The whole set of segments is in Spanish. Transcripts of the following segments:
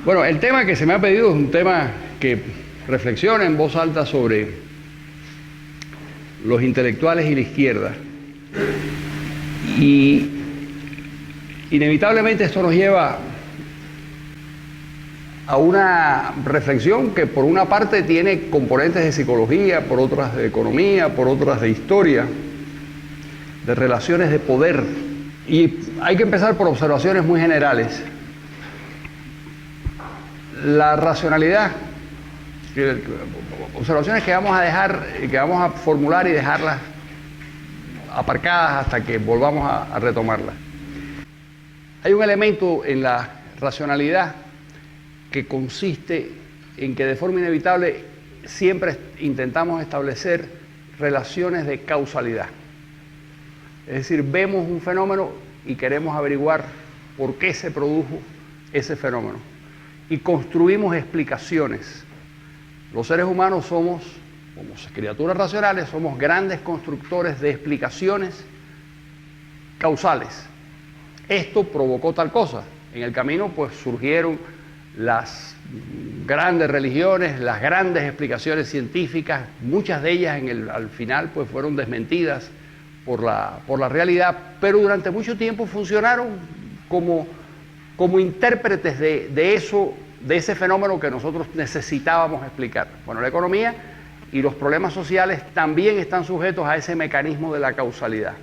Bueno, el tema que se me ha pedido es un tema que reflexiona en voz alta sobre los intelectuales y la izquierda. Y inevitablemente esto nos lleva a una reflexión que por una parte tiene componentes de psicología, por otras de economía, por otras de historia, de relaciones de poder. Y hay que empezar por observaciones muy generales. La racionalidad, observaciones que vamos a dejar, que vamos a formular y dejarlas aparcadas hasta que volvamos a retomarlas. Hay un elemento en la racionalidad que consiste en que de forma inevitable siempre intentamos establecer relaciones de causalidad. Es decir, vemos un fenómeno y queremos averiguar por qué se produjo ese fenómeno. Y construimos explicaciones. Los seres humanos somos, como criaturas racionales, somos grandes constructores de explicaciones causales. Esto provocó tal cosa. En el camino pues surgieron las grandes religiones, las grandes explicaciones científicas, muchas de ellas al final pues fueron desmentidas por la realidad, pero durante mucho tiempo funcionaron como intérpretes de ese fenómeno que nosotros necesitábamos explicar. Bueno, la economía y los problemas sociales también están sujetos a ese mecanismo de la causalidad.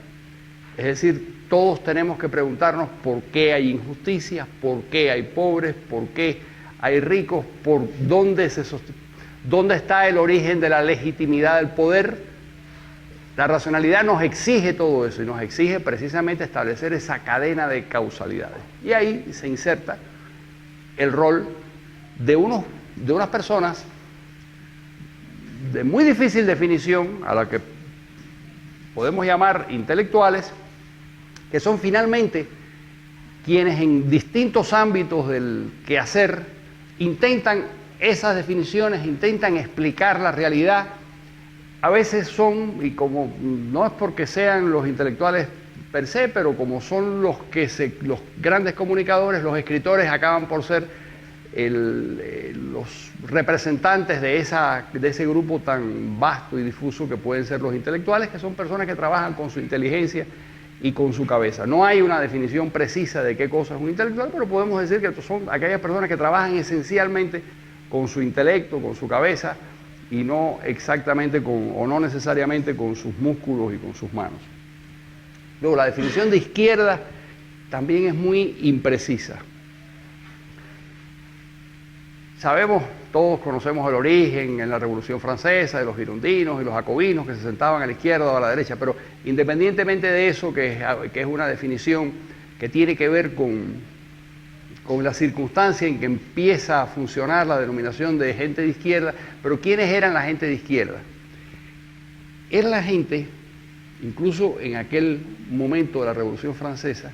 Es decir, todos tenemos que preguntarnos por qué hay injusticias, por qué hay pobres, por qué hay ricos, por dónde está el origen de la legitimidad del poder. La racionalidad nos exige todo eso y nos exige precisamente establecer esa cadena de causalidades. Y ahí se inserta el rol de unas personas de muy difícil definición, a la que podemos llamar intelectuales, que son finalmente quienes en distintos ámbitos del quehacer intentan esas definiciones, intentan explicar la realidad. A veces son, y como no es porque sean los intelectuales per se, pero como son los grandes comunicadores, los escritores acaban por ser los representantes de ese grupo tan vasto y difuso que pueden ser los intelectuales, que son personas que trabajan con su inteligencia y con su cabeza. No hay una definición precisa de qué cosa es un intelectual, pero podemos decir que son aquellas personas que trabajan esencialmente con su intelecto, con su cabeza, y no exactamente o no necesariamente con sus músculos y con sus manos. Luego, la definición de izquierda también es muy imprecisa. Todos conocemos el origen en la Revolución Francesa de los girondinos y los jacobinos que se sentaban a la izquierda o a la derecha, pero independientemente de eso, que es una definición que tiene que ver con la circunstancia en que empieza a funcionar la denominación de gente de izquierda, pero ¿quiénes eran la gente de izquierda? Era la gente, incluso en aquel momento de la Revolución Francesa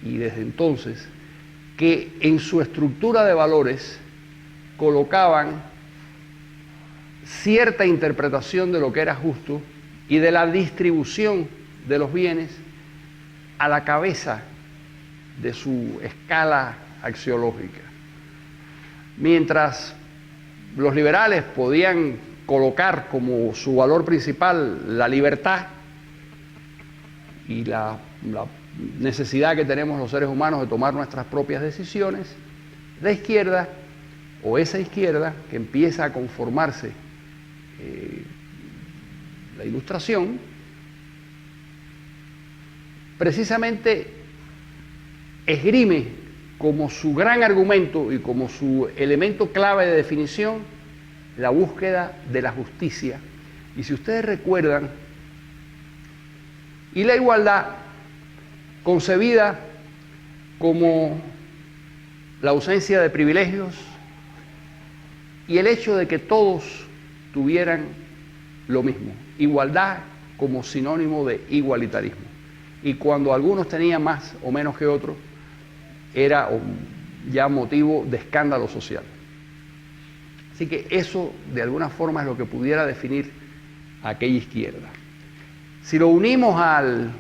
y desde entonces, que en su estructura de valores colocaban cierta interpretación de lo que era justo y de la distribución de los bienes a la cabeza de su escala axiológica. Mientras los liberales podían colocar como su valor principal la libertad y la necesidad que tenemos los seres humanos de tomar nuestras propias decisiones, la izquierda, o esa izquierda que empieza a conformarse la Ilustración, precisamente esgrime como su gran argumento y como su elemento clave de definición la búsqueda de la justicia. Y si ustedes recuerdan, y la igualdad concebida como la ausencia de privilegios y el hecho de que todos tuvieran lo mismo, igualdad como sinónimo de igualitarismo. Y cuando algunos tenían más o menos que otros, era ya motivo de escándalo social. Así que eso, de alguna forma, es lo que pudiera definir a aquella izquierda. Si lo unimos al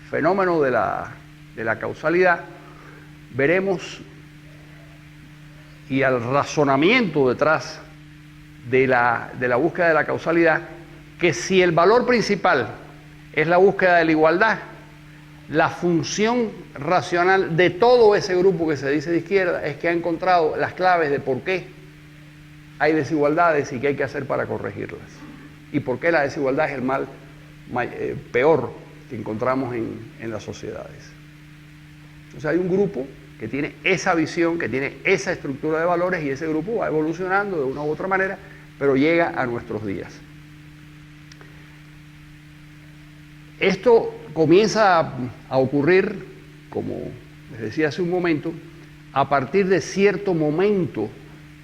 fenómeno de la causalidad, veremos y al razonamiento detrás de la búsqueda de la causalidad, que si el valor principal es la búsqueda de la igualdad, la función racional de todo ese grupo que se dice de izquierda es que ha encontrado las claves de por qué hay desigualdades y qué hay que hacer para corregirlas. Y por qué la desigualdad es el mal peor que encontramos en las sociedades. O sea, hay un grupo que tiene esa visión, que tiene esa estructura de valores, y ese grupo va evolucionando de una u otra manera, pero llega a nuestros días. Esto comienza a ocurrir, como les decía hace un momento, a partir de cierto momento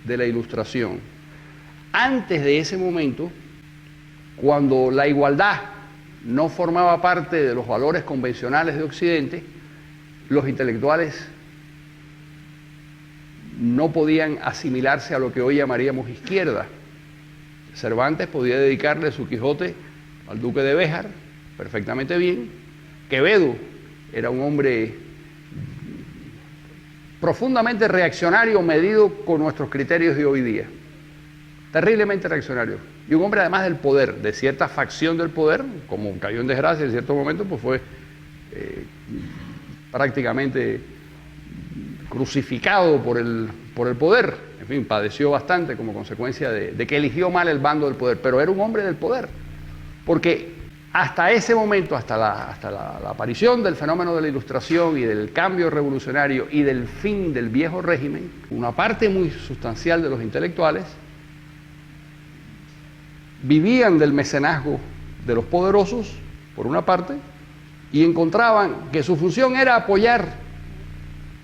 de la Ilustración. Antes de ese momento, cuando la igualdad no formaba parte de los valores convencionales de Occidente, los intelectuales no podían asimilarse a lo que hoy llamaríamos izquierda. Cervantes podía dedicarle su Quijote al duque de Béjar perfectamente bien. Quevedo era un hombre profundamente reaccionario medido con nuestros criterios de hoy día, terriblemente reaccionario, y un hombre además del poder, de cierta facción del poder, como cayó en desgracia en cierto momento, pues fue prácticamente crucificado por el poder. En fin, padeció bastante como consecuencia de que eligió mal el bando del poder, pero era un hombre del poder, porque hasta ese momento, hasta la aparición del fenómeno de la Ilustración y del cambio revolucionario y del fin del viejo régimen, una parte muy sustancial de los intelectuales vivían del mecenazgo de los poderosos, por una parte, y encontraban que su función era apoyar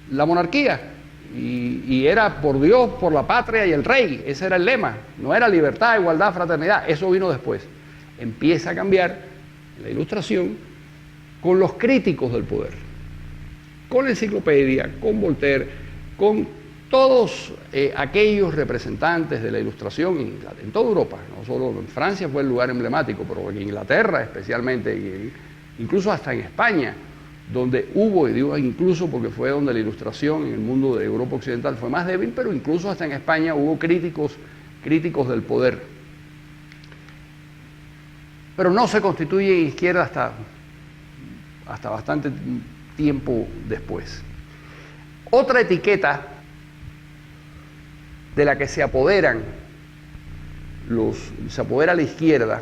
la monarquía, y era por Dios, por la patria y el rey. Ese era el lema. No era libertad, igualdad, fraternidad. Eso vino después. Empieza a cambiar la Ilustración con los críticos del poder, con la enciclopedia, con Voltaire, con todos aquellos representantes de la Ilustración en toda Europa. No solo en Francia fue el lugar emblemático, pero en Inglaterra especialmente, incluso hasta en España, donde hubo, y digo incluso porque fue donde la Ilustración en el mundo de Europa Occidental fue más débil, pero incluso hasta en España hubo críticos del poder. Pero no se constituye izquierda hasta bastante tiempo después. Otra etiqueta de la que se apodera la izquierda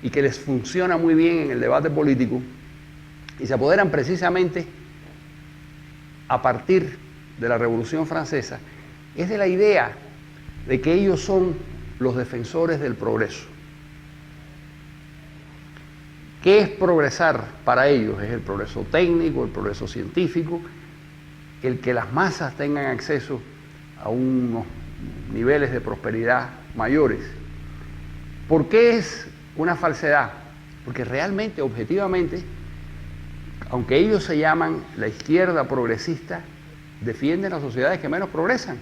y que les funciona muy bien en el debate político, y se apoderan precisamente a partir de la Revolución Francesa, es de la idea de que ellos son los defensores del progreso. ¿Qué es progresar para ellos? Es el progreso técnico, el progreso científico, el que las masas tengan acceso a unos niveles de prosperidad mayores. ¿Por qué es una falsedad? Porque realmente, objetivamente, aunque ellos se llaman la izquierda progresista, defienden las sociedades que menos progresan,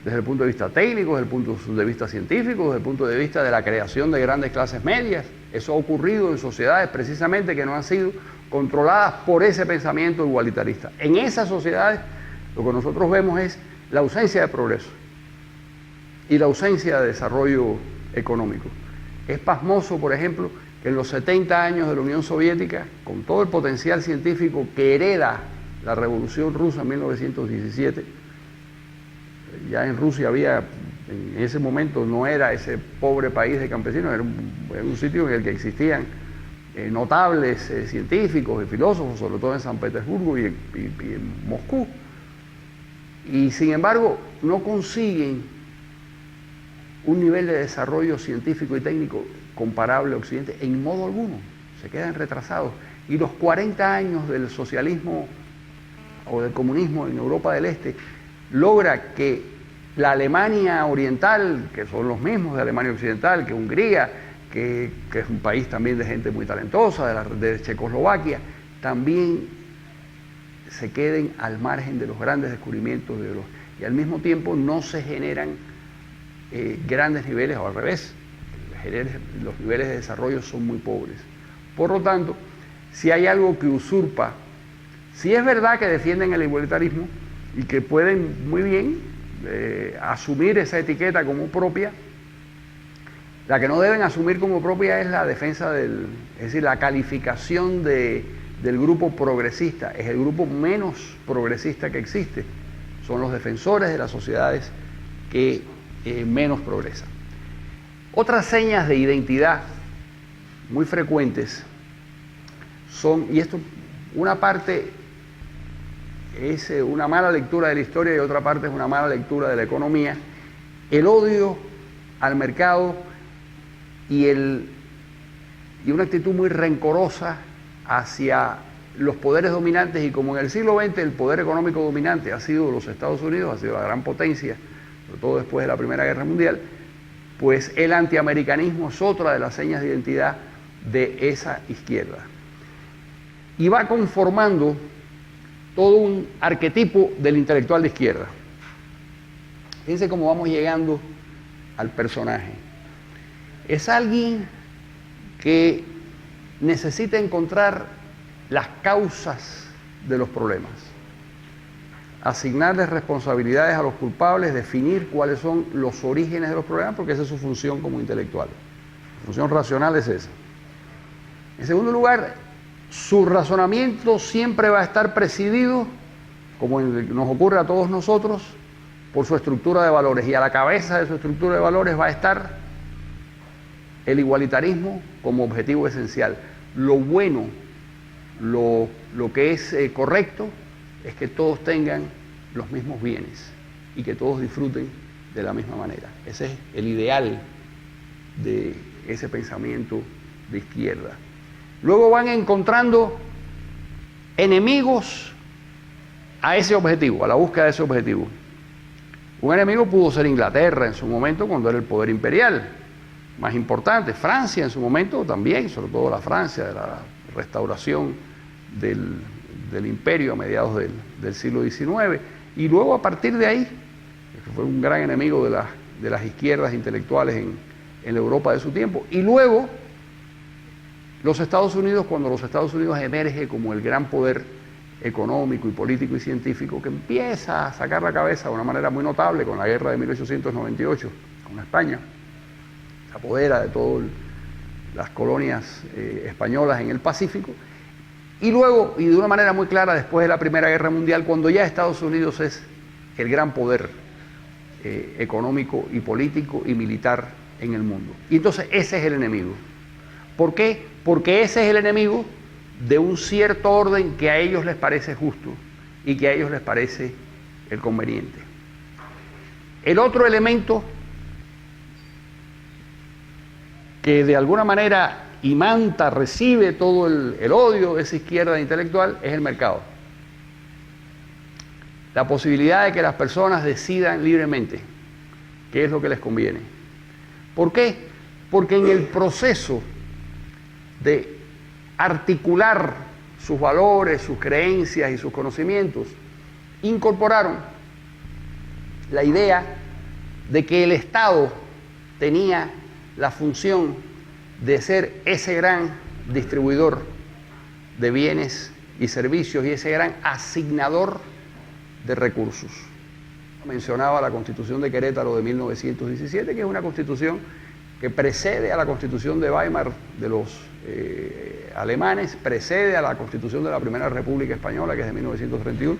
desde el punto de vista técnico, desde el punto de vista científico, desde el punto de vista de la creación de grandes clases medias. Eso ha ocurrido en sociedades precisamente que no han sido controladas por ese pensamiento igualitarista. En esas sociedades lo que nosotros vemos es la ausencia de progreso y la ausencia de desarrollo económico. Es pasmoso, por ejemplo, que en los 70 años de la Unión Soviética, con todo el potencial científico que hereda la Revolución Rusa en 1917, ya en Rusia había, en ese momento no era ese pobre país de campesinos, era un sitio en el que existían notables científicos y filósofos, sobre todo en San Petersburgo y en Moscú. Y sin embargo no consiguen un nivel de desarrollo científico y técnico comparable a Occidente en modo alguno, se quedan retrasados. Y los 40 años del socialismo o del comunismo en Europa del Este logra que la Alemania oriental, que son los mismos de Alemania occidental, que Hungría, que es un país también de gente muy talentosa, de Checoslovaquia, también se queden al margen de los grandes descubrimientos y al mismo tiempo no se generan grandes niveles, o al revés, los niveles de desarrollo son muy pobres. Por lo tanto, si hay algo que usurpa, si es verdad que defienden el igualitarismo y que pueden muy bien asumir esa etiqueta como propia. La que no deben asumir como propia es la defensa es decir, la calificación del grupo progresista. Es el grupo menos progresista que existe. Son los defensores de las sociedades que menos progresan. Otras señas de identidad muy frecuentes son, y esto, una parte es una mala lectura de la historia y otra parte es una mala lectura de la economía, el odio al mercado y una actitud muy rencorosa hacia los poderes dominantes, y como en el siglo XX el poder económico dominante ha sido los Estados Unidos, ha sido la gran potencia, sobre todo después de la Primera Guerra Mundial, pues el antiamericanismo es otra de las señas de identidad de esa izquierda. Y va conformando todo un arquetipo del intelectual de izquierda. Fíjense cómo vamos llegando al personaje. Es alguien que necesita encontrar las causas de los problemas, asignarles responsabilidades a los culpables, definir cuáles son los orígenes de los problemas, porque esa es su función como intelectual. Su función racional es esa. En segundo lugar, su razonamiento siempre va a estar presidido, como nos ocurre a todos nosotros, por su estructura de valores, y a la cabeza de su estructura de valores va a estar el igualitarismo como objetivo esencial. Lo bueno, lo que es correcto, es que todos tengan los mismos bienes y que todos disfruten de la misma manera. Ese es el ideal de ese pensamiento de izquierda. Luego van encontrando enemigos a ese objetivo, a la búsqueda de ese objetivo. Un enemigo pudo ser Inglaterra en su momento, cuando era el poder imperial más importante. Francia en su momento también, sobre todo la Francia de la restauración del imperio a mediados del siglo XIX. Y luego, a partir de ahí, que fue un gran enemigo de las izquierdas intelectuales en la Europa de su tiempo. Y luego, los Estados Unidos, cuando los Estados Unidos emerge como el gran poder económico y político y científico, que empieza a sacar la cabeza de una manera muy notable con la guerra de 1898 con España, se apodera de todas las colonias españolas en el Pacífico, y luego, y de una manera muy clara, después de la Primera Guerra Mundial, cuando ya Estados Unidos es el gran poder económico y político y militar en el mundo. Y entonces ese es el enemigo. ¿Por qué? Porque ese es el enemigo de un cierto orden que a ellos les parece justo y que a ellos les parece el conveniente. El otro elemento que de alguna manera imanta, recibe todo el odio de esa izquierda intelectual, es el mercado. La posibilidad de que las personas decidan libremente qué es lo que les conviene. ¿Por qué? Porque en el proceso de articular sus valores, sus creencias y sus conocimientos, incorporaron la idea de que el Estado tenía la función de ser ese gran distribuidor de bienes y servicios y ese gran asignador de recursos. Mencionaba la Constitución de Querétaro de 1917, que es una constitución que precede a la Constitución de Weimar de los alemanes, precede a la Constitución de la Primera República Española, que es de 1931.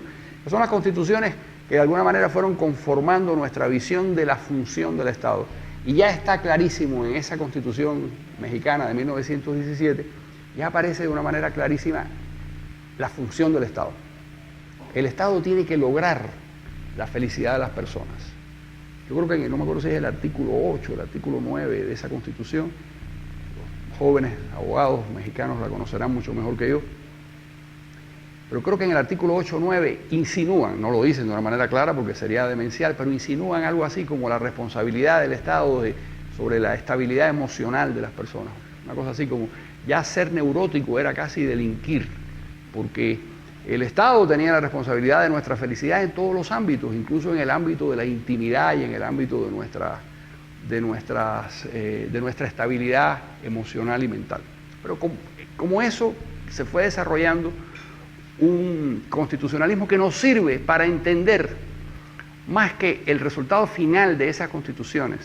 Son las constituciones que de alguna manera fueron conformando nuestra visión de la función del Estado. Y ya está clarísimo en esa Constitución mexicana de 1917, ya aparece de una manera clarísima la función del Estado. El Estado tiene que lograr la felicidad de las personas. Yo creo que, no me acuerdo si es el artículo 8, el artículo 9 de esa Constitución, los jóvenes abogados mexicanos la conocerán mucho mejor que yo, pero creo que en el artículo 8 o 9 insinúan, no lo dicen de una manera clara porque sería demencial, pero insinúan algo así como la responsabilidad del Estado sobre la estabilidad emocional de las personas. Una cosa así como, ya ser neurótico era casi delinquir, porque el Estado tenía la responsabilidad de nuestra felicidad en todos los ámbitos, incluso en el ámbito de la intimidad y en el ámbito de nuestra estabilidad emocional y mental. Pero como eso se fue desarrollando un constitucionalismo que nos sirve para entender más que el resultado final de esas constituciones,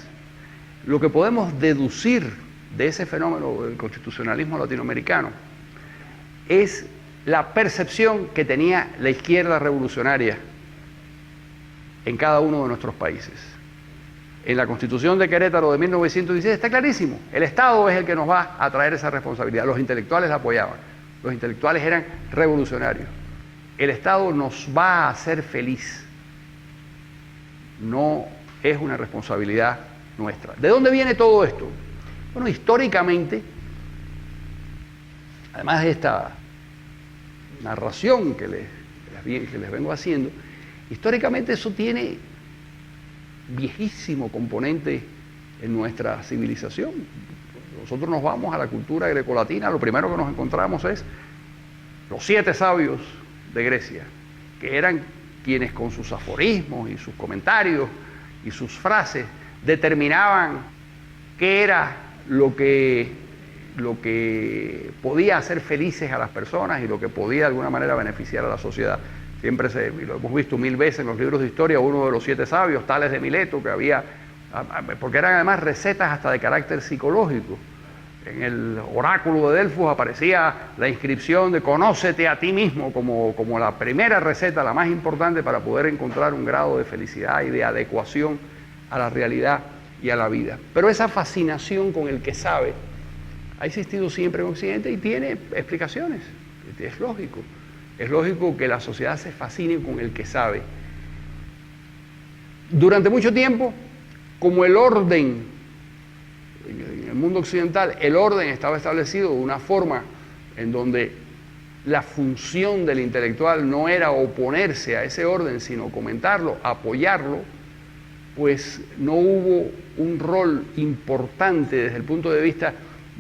lo que podemos deducir de ese fenómeno del constitucionalismo latinoamericano es la percepción que tenía la izquierda revolucionaria en cada uno de nuestros países. En la Constitución de Querétaro de 1916 está clarísimo, el Estado es el que nos va a traer esa responsabilidad. Los intelectuales la apoyaban, los intelectuales eran revolucionarios. El Estado nos va a hacer feliz, no es una responsabilidad nuestra. ¿De dónde viene todo esto? Bueno, históricamente, además de esta narración que les vengo haciendo, históricamente eso tiene viejísimo componente en nuestra civilización. Nosotros nos vamos a la cultura grecolatina, lo primero que nos encontramos es los 7 sabios de Grecia, que eran quienes con sus aforismos y sus comentarios y sus frases determinaban qué era lo que podía hacer felices a las personas y lo que podía de alguna manera beneficiar a la sociedad. Siempre lo hemos visto 1000 veces en los libros de historia, uno de los 7 sabios, Tales de Mileto, que había, porque eran además recetas hasta de carácter psicológico. En el oráculo de Delfos aparecía la inscripción de conócete a ti mismo como la primera receta, la más importante para poder encontrar un grado de felicidad y de adecuación a la realidad y a la vida. Pero esa fascinación con el que sabe ha existido siempre en Occidente y tiene explicaciones, es lógico. Es lógico que la sociedad se fascine con el que sabe. Durante mucho tiempo, como el orden, en el mundo occidental, el orden estaba establecido de una forma en donde la función del intelectual no era oponerse a ese orden, sino comentarlo, apoyarlo, pues no hubo un rol importante desde el punto de vista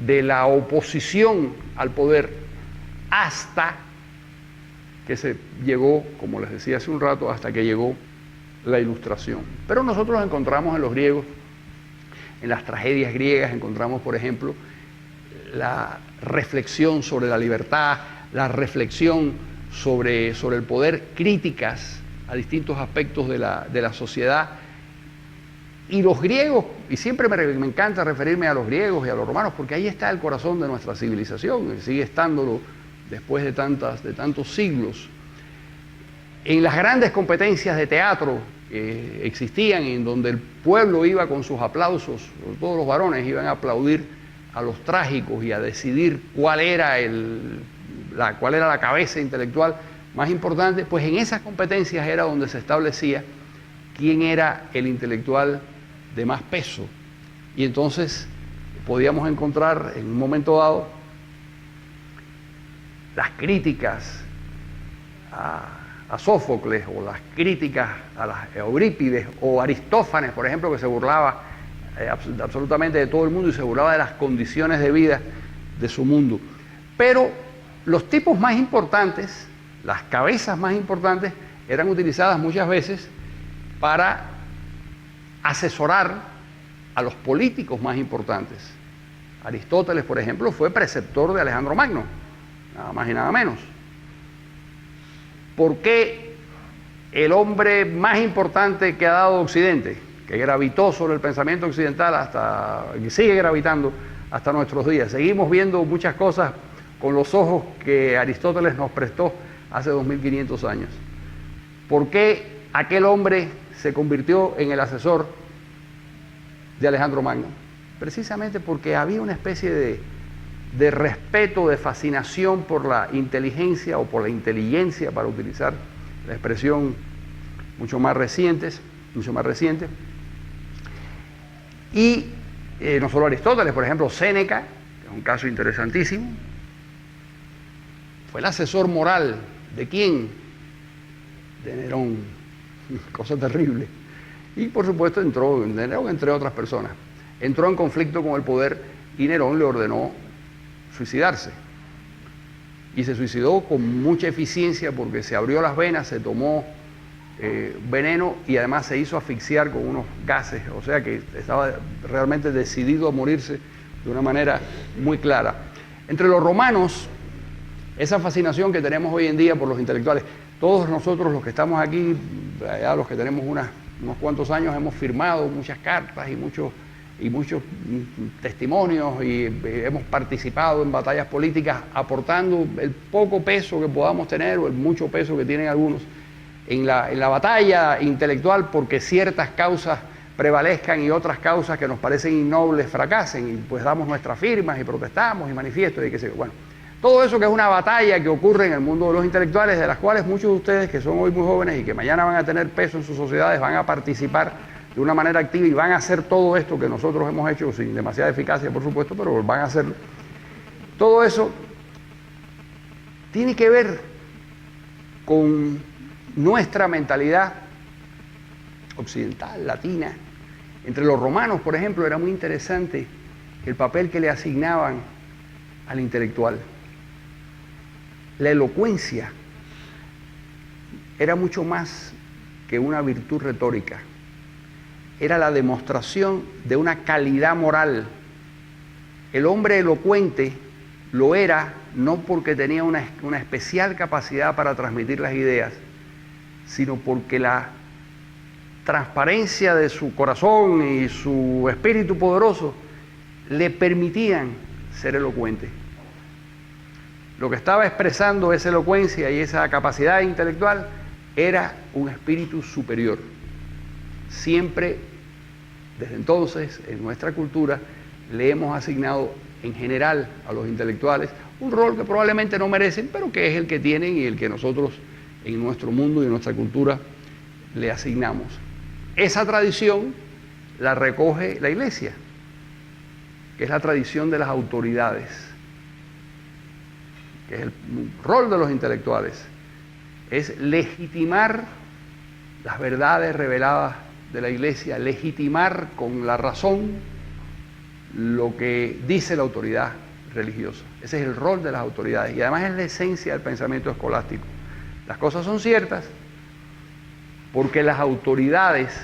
de la oposición al poder hasta que se llegó, como les decía hace un rato, hasta que llegó la Ilustración. Pero nosotros encontramos en los griegos, en las tragedias griegas, encontramos, por ejemplo, la reflexión sobre la libertad, la reflexión sobre el poder, críticas a distintos aspectos de la sociedad. Y los griegos, y siempre me encanta referirme a los griegos y a los romanos, porque ahí está el corazón de nuestra civilización, y sigue estándolo después de tantos siglos. En las grandes competencias de teatro que existían, en donde el pueblo iba con sus aplausos, todos los varones iban a aplaudir a los trágicos y a decidir cuál era la cabeza intelectual más importante, pues en esas competencias era donde se establecía quién era el intelectual de más peso. Y entonces podíamos encontrar en un momento dado las críticas a Sófocles o las críticas a las Eurípides o Aristófanes, por ejemplo, que se burlaba absolutamente de todo el mundo y se burlaba de las condiciones de vida de su mundo. Pero los tipos más importantes, las cabezas más importantes, eran utilizadas muchas veces para asesorar a los políticos más importantes. Aristóteles, por ejemplo, fue preceptor de Alejandro Magno, nada más y nada menos. ¿Por qué el hombre más importante que ha dado Occidente, que gravitó sobre el pensamiento occidental y sigue gravitando hasta nuestros días? Seguimos viendo muchas cosas con los ojos que Aristóteles nos prestó hace 2500 años. ¿Por qué aquel hombre se convirtió en el asesor de Alejandro Magno? Precisamente porque había una especie de respeto, de fascinación por la inteligencia o por la inteligencia, para utilizar la expresión mucho más reciente. Y no solo Aristóteles, por ejemplo, Séneca, que es un caso interesantísimo, fue el asesor moral ¿de quién? De Nerón. Cosa terrible. Y por supuesto Nerón, entre otras personas, entró en conflicto con el poder y Nerón le ordenó suicidarse. Y se suicidó con mucha eficiencia porque se abrió las venas, se tomó veneno y además se hizo asfixiar con unos gases, o sea que estaba realmente decidido a morirse de una manera muy clara. Entre los romanos, esa fascinación que tenemos hoy en día por los intelectuales, todos nosotros los que estamos aquí, ya los que tenemos una unos cuantos años hemos firmado muchas cartas y muchos testimonios y hemos participado en batallas políticas aportando el poco peso que podamos tener o el mucho peso que tienen algunos en la batalla intelectual porque ciertas causas prevalezcan y otras causas que nos parecen innobles fracasen, y pues damos nuestras firmas y protestamos y manifiestos y qué sé yo. Bueno, todo eso que es una batalla que ocurre en el mundo de los intelectuales, de las cuales muchos de ustedes que son hoy muy jóvenes y que mañana van a tener peso en sus sociedades van a participar de una manera activa y van a hacer todo esto que nosotros hemos hecho sin demasiada eficacia, por supuesto, pero van a hacerlo. Todo eso tiene que ver con nuestra mentalidad occidental, latina. Entre los romanos, por ejemplo, era muy interesante el papel que le asignaban al intelectual. La elocuencia era mucho más que una virtud retórica. Era la demostración de una calidad moral. El hombre elocuente lo era no porque tenía una especial capacidad para transmitir las ideas, sino porque la transparencia de su corazón y su espíritu poderoso le permitían ser elocuente. Lo que estaba expresando esa elocuencia y esa capacidad intelectual era un espíritu superior. Siempre, desde entonces, en nuestra cultura, le hemos asignado en general a los intelectuales un rol que probablemente no merecen, pero que es el que tienen y el que nosotros en nuestro mundo y en nuestra cultura le asignamos. Esa tradición la recoge la Iglesia, que es la tradición de las autoridades, que es el rol de los intelectuales, es legitimar las verdades reveladas de la Iglesia, legitimar con la razón lo que dice la autoridad religiosa. Ese es el rol de las autoridades y además es la esencia del pensamiento escolástico. Las cosas son ciertas porque las autoridades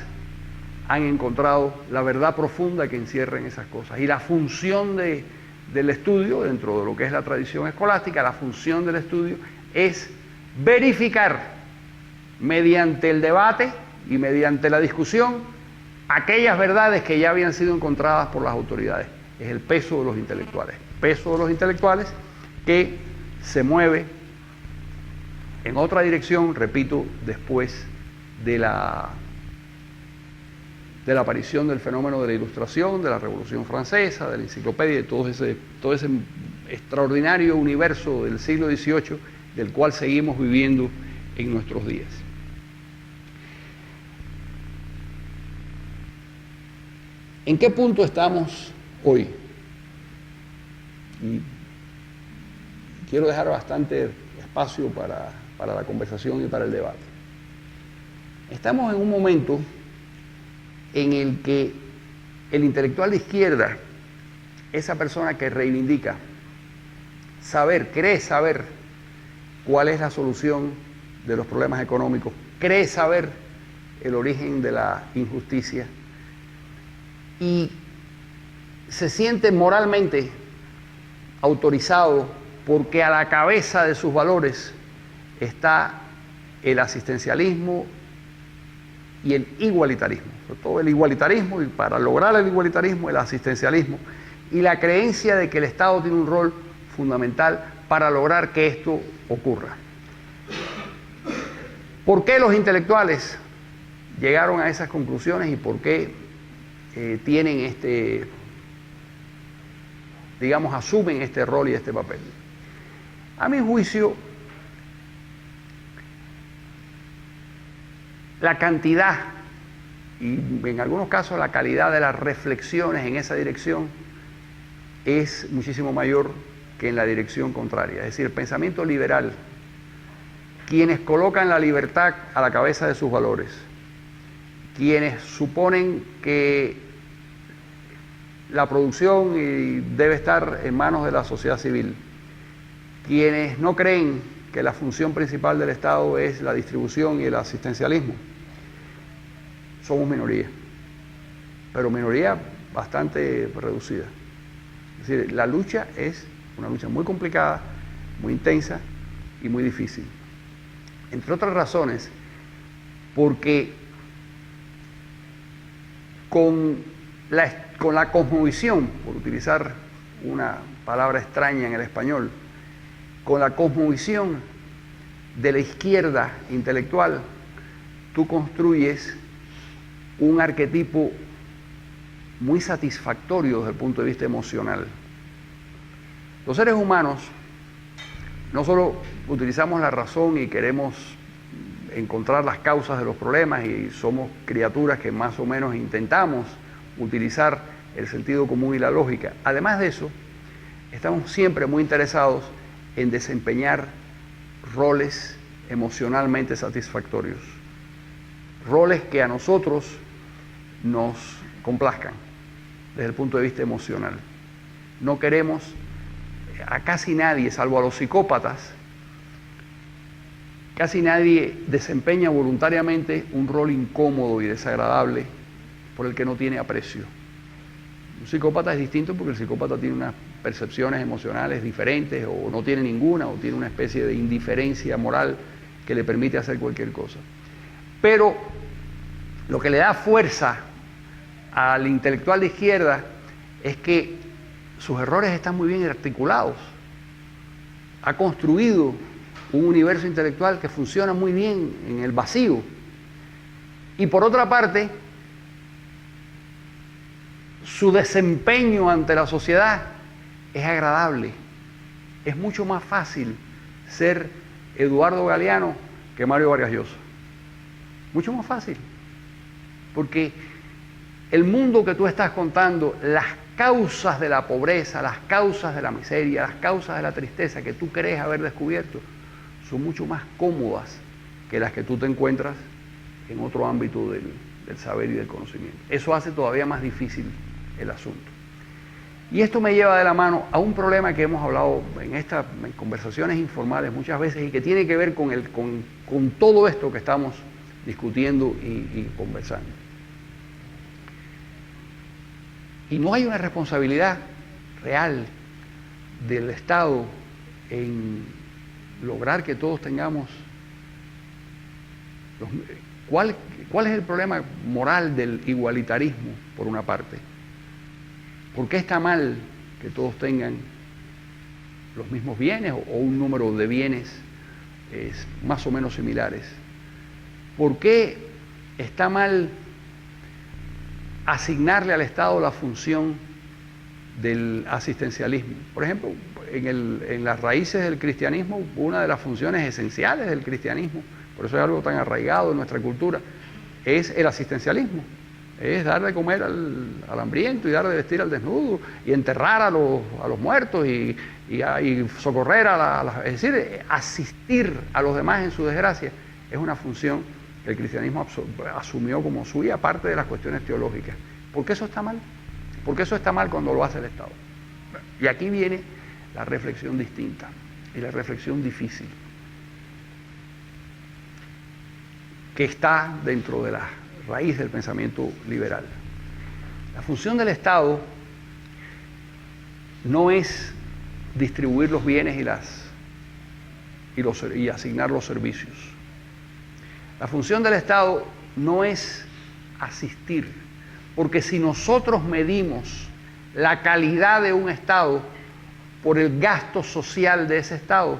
han encontrado la verdad profunda que encierra en esas cosas. Y la función del estudio, dentro de lo que es la tradición escolástica, la función del estudio es verificar mediante el debate y mediante la discusión aquellas verdades que ya habían sido encontradas por las autoridades. Es el peso de los intelectuales. Peso de los intelectuales que se mueve en otra dirección, repito, después de la aparición del fenómeno de la Ilustración, de la Revolución Francesa, de la enciclopedia, de todo ese extraordinario universo del siglo XVIII, del cual seguimos viviendo en nuestros días. ¿En qué punto estamos hoy? Y quiero dejar bastante espacio para la conversación y para el debate. Estamos en un momento en el que el intelectual de izquierda, esa persona que reivindica cree saber cuál es la solución de los problemas económicos, cree saber el origen de la injusticia y se siente moralmente autorizado porque a la cabeza de sus valores está el asistencialismo y el igualitarismo, sobre todo el igualitarismo, y para lograr el igualitarismo, el asistencialismo, y la creencia de que el Estado tiene un rol fundamental para lograr que esto ocurra. ¿Por qué los intelectuales llegaron a esas conclusiones y por qué tienen asumen este rol y este papel? A mi juicio, la cantidad y en algunos casos la calidad de las reflexiones en esa dirección es muchísimo mayor que en la dirección contraria. Es decir, el pensamiento liberal, quienes colocan la libertad a la cabeza de sus valores, quienes suponen que la producción debe estar en manos de la sociedad civil, quienes no creen que la función principal del Estado es la distribución y el asistencialismo, somos minoría, pero minoría bastante reducida. Es decir, la lucha es una lucha muy complicada, muy intensa y muy difícil. Entre otras razones, porque con la cosmovisión, por utilizar una palabra extraña en el español, con la cosmovisión de la izquierda intelectual, tú construyes un arquetipo muy satisfactorio desde el punto de vista emocional. Los seres humanos no solo utilizamos la razón y queremos encontrar las causas de los problemas, y somos criaturas que más o menos intentamos utilizar el sentido común y la lógica. Además de eso, estamos siempre muy interesados en desempeñar roles emocionalmente satisfactorios, roles que a nosotros nos complazcan desde el punto de vista emocional. No queremos a casi nadie, salvo a los psicópatas, casi nadie desempeña voluntariamente un rol incómodo y desagradable por el que no tiene aprecio. Un psicópata es distinto porque el psicópata tiene unas percepciones emocionales diferentes, o no tiene ninguna, o tiene una especie de indiferencia moral que le permite hacer cualquier cosa. Pero lo que le da fuerza al intelectual de izquierda es que sus errores están muy bien articulados. Ha construido un universo intelectual que funciona muy bien en el vacío. Y por otra parte, su desempeño ante la sociedad es agradable. Es mucho más fácil ser Eduardo Galeano que Mario Vargas Llosa. Mucho más fácil. Porque el mundo que tú estás contando, las causas de la pobreza, las causas de la miseria, las causas de la tristeza que tú crees haber descubierto, son mucho más cómodas que las que tú te encuentras en otro ámbito del saber y del conocimiento. Eso hace todavía más difícil el asunto. Y esto me lleva de la mano a un problema que hemos hablado en conversaciones informales muchas veces, y que tiene que ver con todo esto que estamos discutiendo y conversando. Y no hay una responsabilidad real del Estado en lograr que todos tengamos... ¿Cuál es el problema moral del igualitarismo, por una parte? ¿Por qué está mal que todos tengan los mismos bienes o un número de bienes más o menos similares? ¿Por qué está mal asignarle al Estado la función del asistencialismo? Por ejemplo, en las raíces del cristianismo, una de las funciones esenciales del cristianismo, por eso es algo tan arraigado en nuestra cultura, es el asistencialismo. Es dar de comer al hambriento y dar de vestir al desnudo y enterrar a los muertos y socorrer es decir, asistir a los demás en su desgracia. Es una función que el cristianismo asumió como suya, aparte de las cuestiones teológicas. ¿Por qué eso está mal? ¿Por qué eso está mal cuando lo hace el Estado? Y aquí viene la reflexión distinta y la reflexión difícil, que está dentro de la raíz del pensamiento liberal. La función del Estado no es distribuir los bienes y asignar los servicios. La función del Estado no es asistir, porque si nosotros medimos la calidad de un Estado por el gasto social de ese Estado,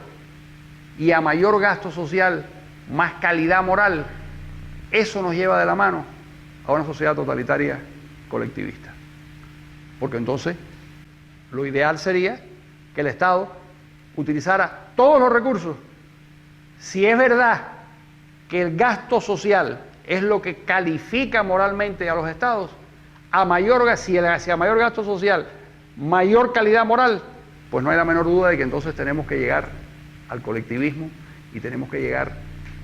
y a mayor gasto social, más calidad moral, eso nos lleva de la mano a una sociedad totalitaria colectivista. Porque entonces lo ideal sería que el Estado utilizara todos los recursos. Si es verdad que el gasto social es lo que califica moralmente a los Estados, si a mayor gasto social, mayor calidad moral, pues no hay la menor duda de que entonces tenemos que llegar al colectivismo y tenemos que llegar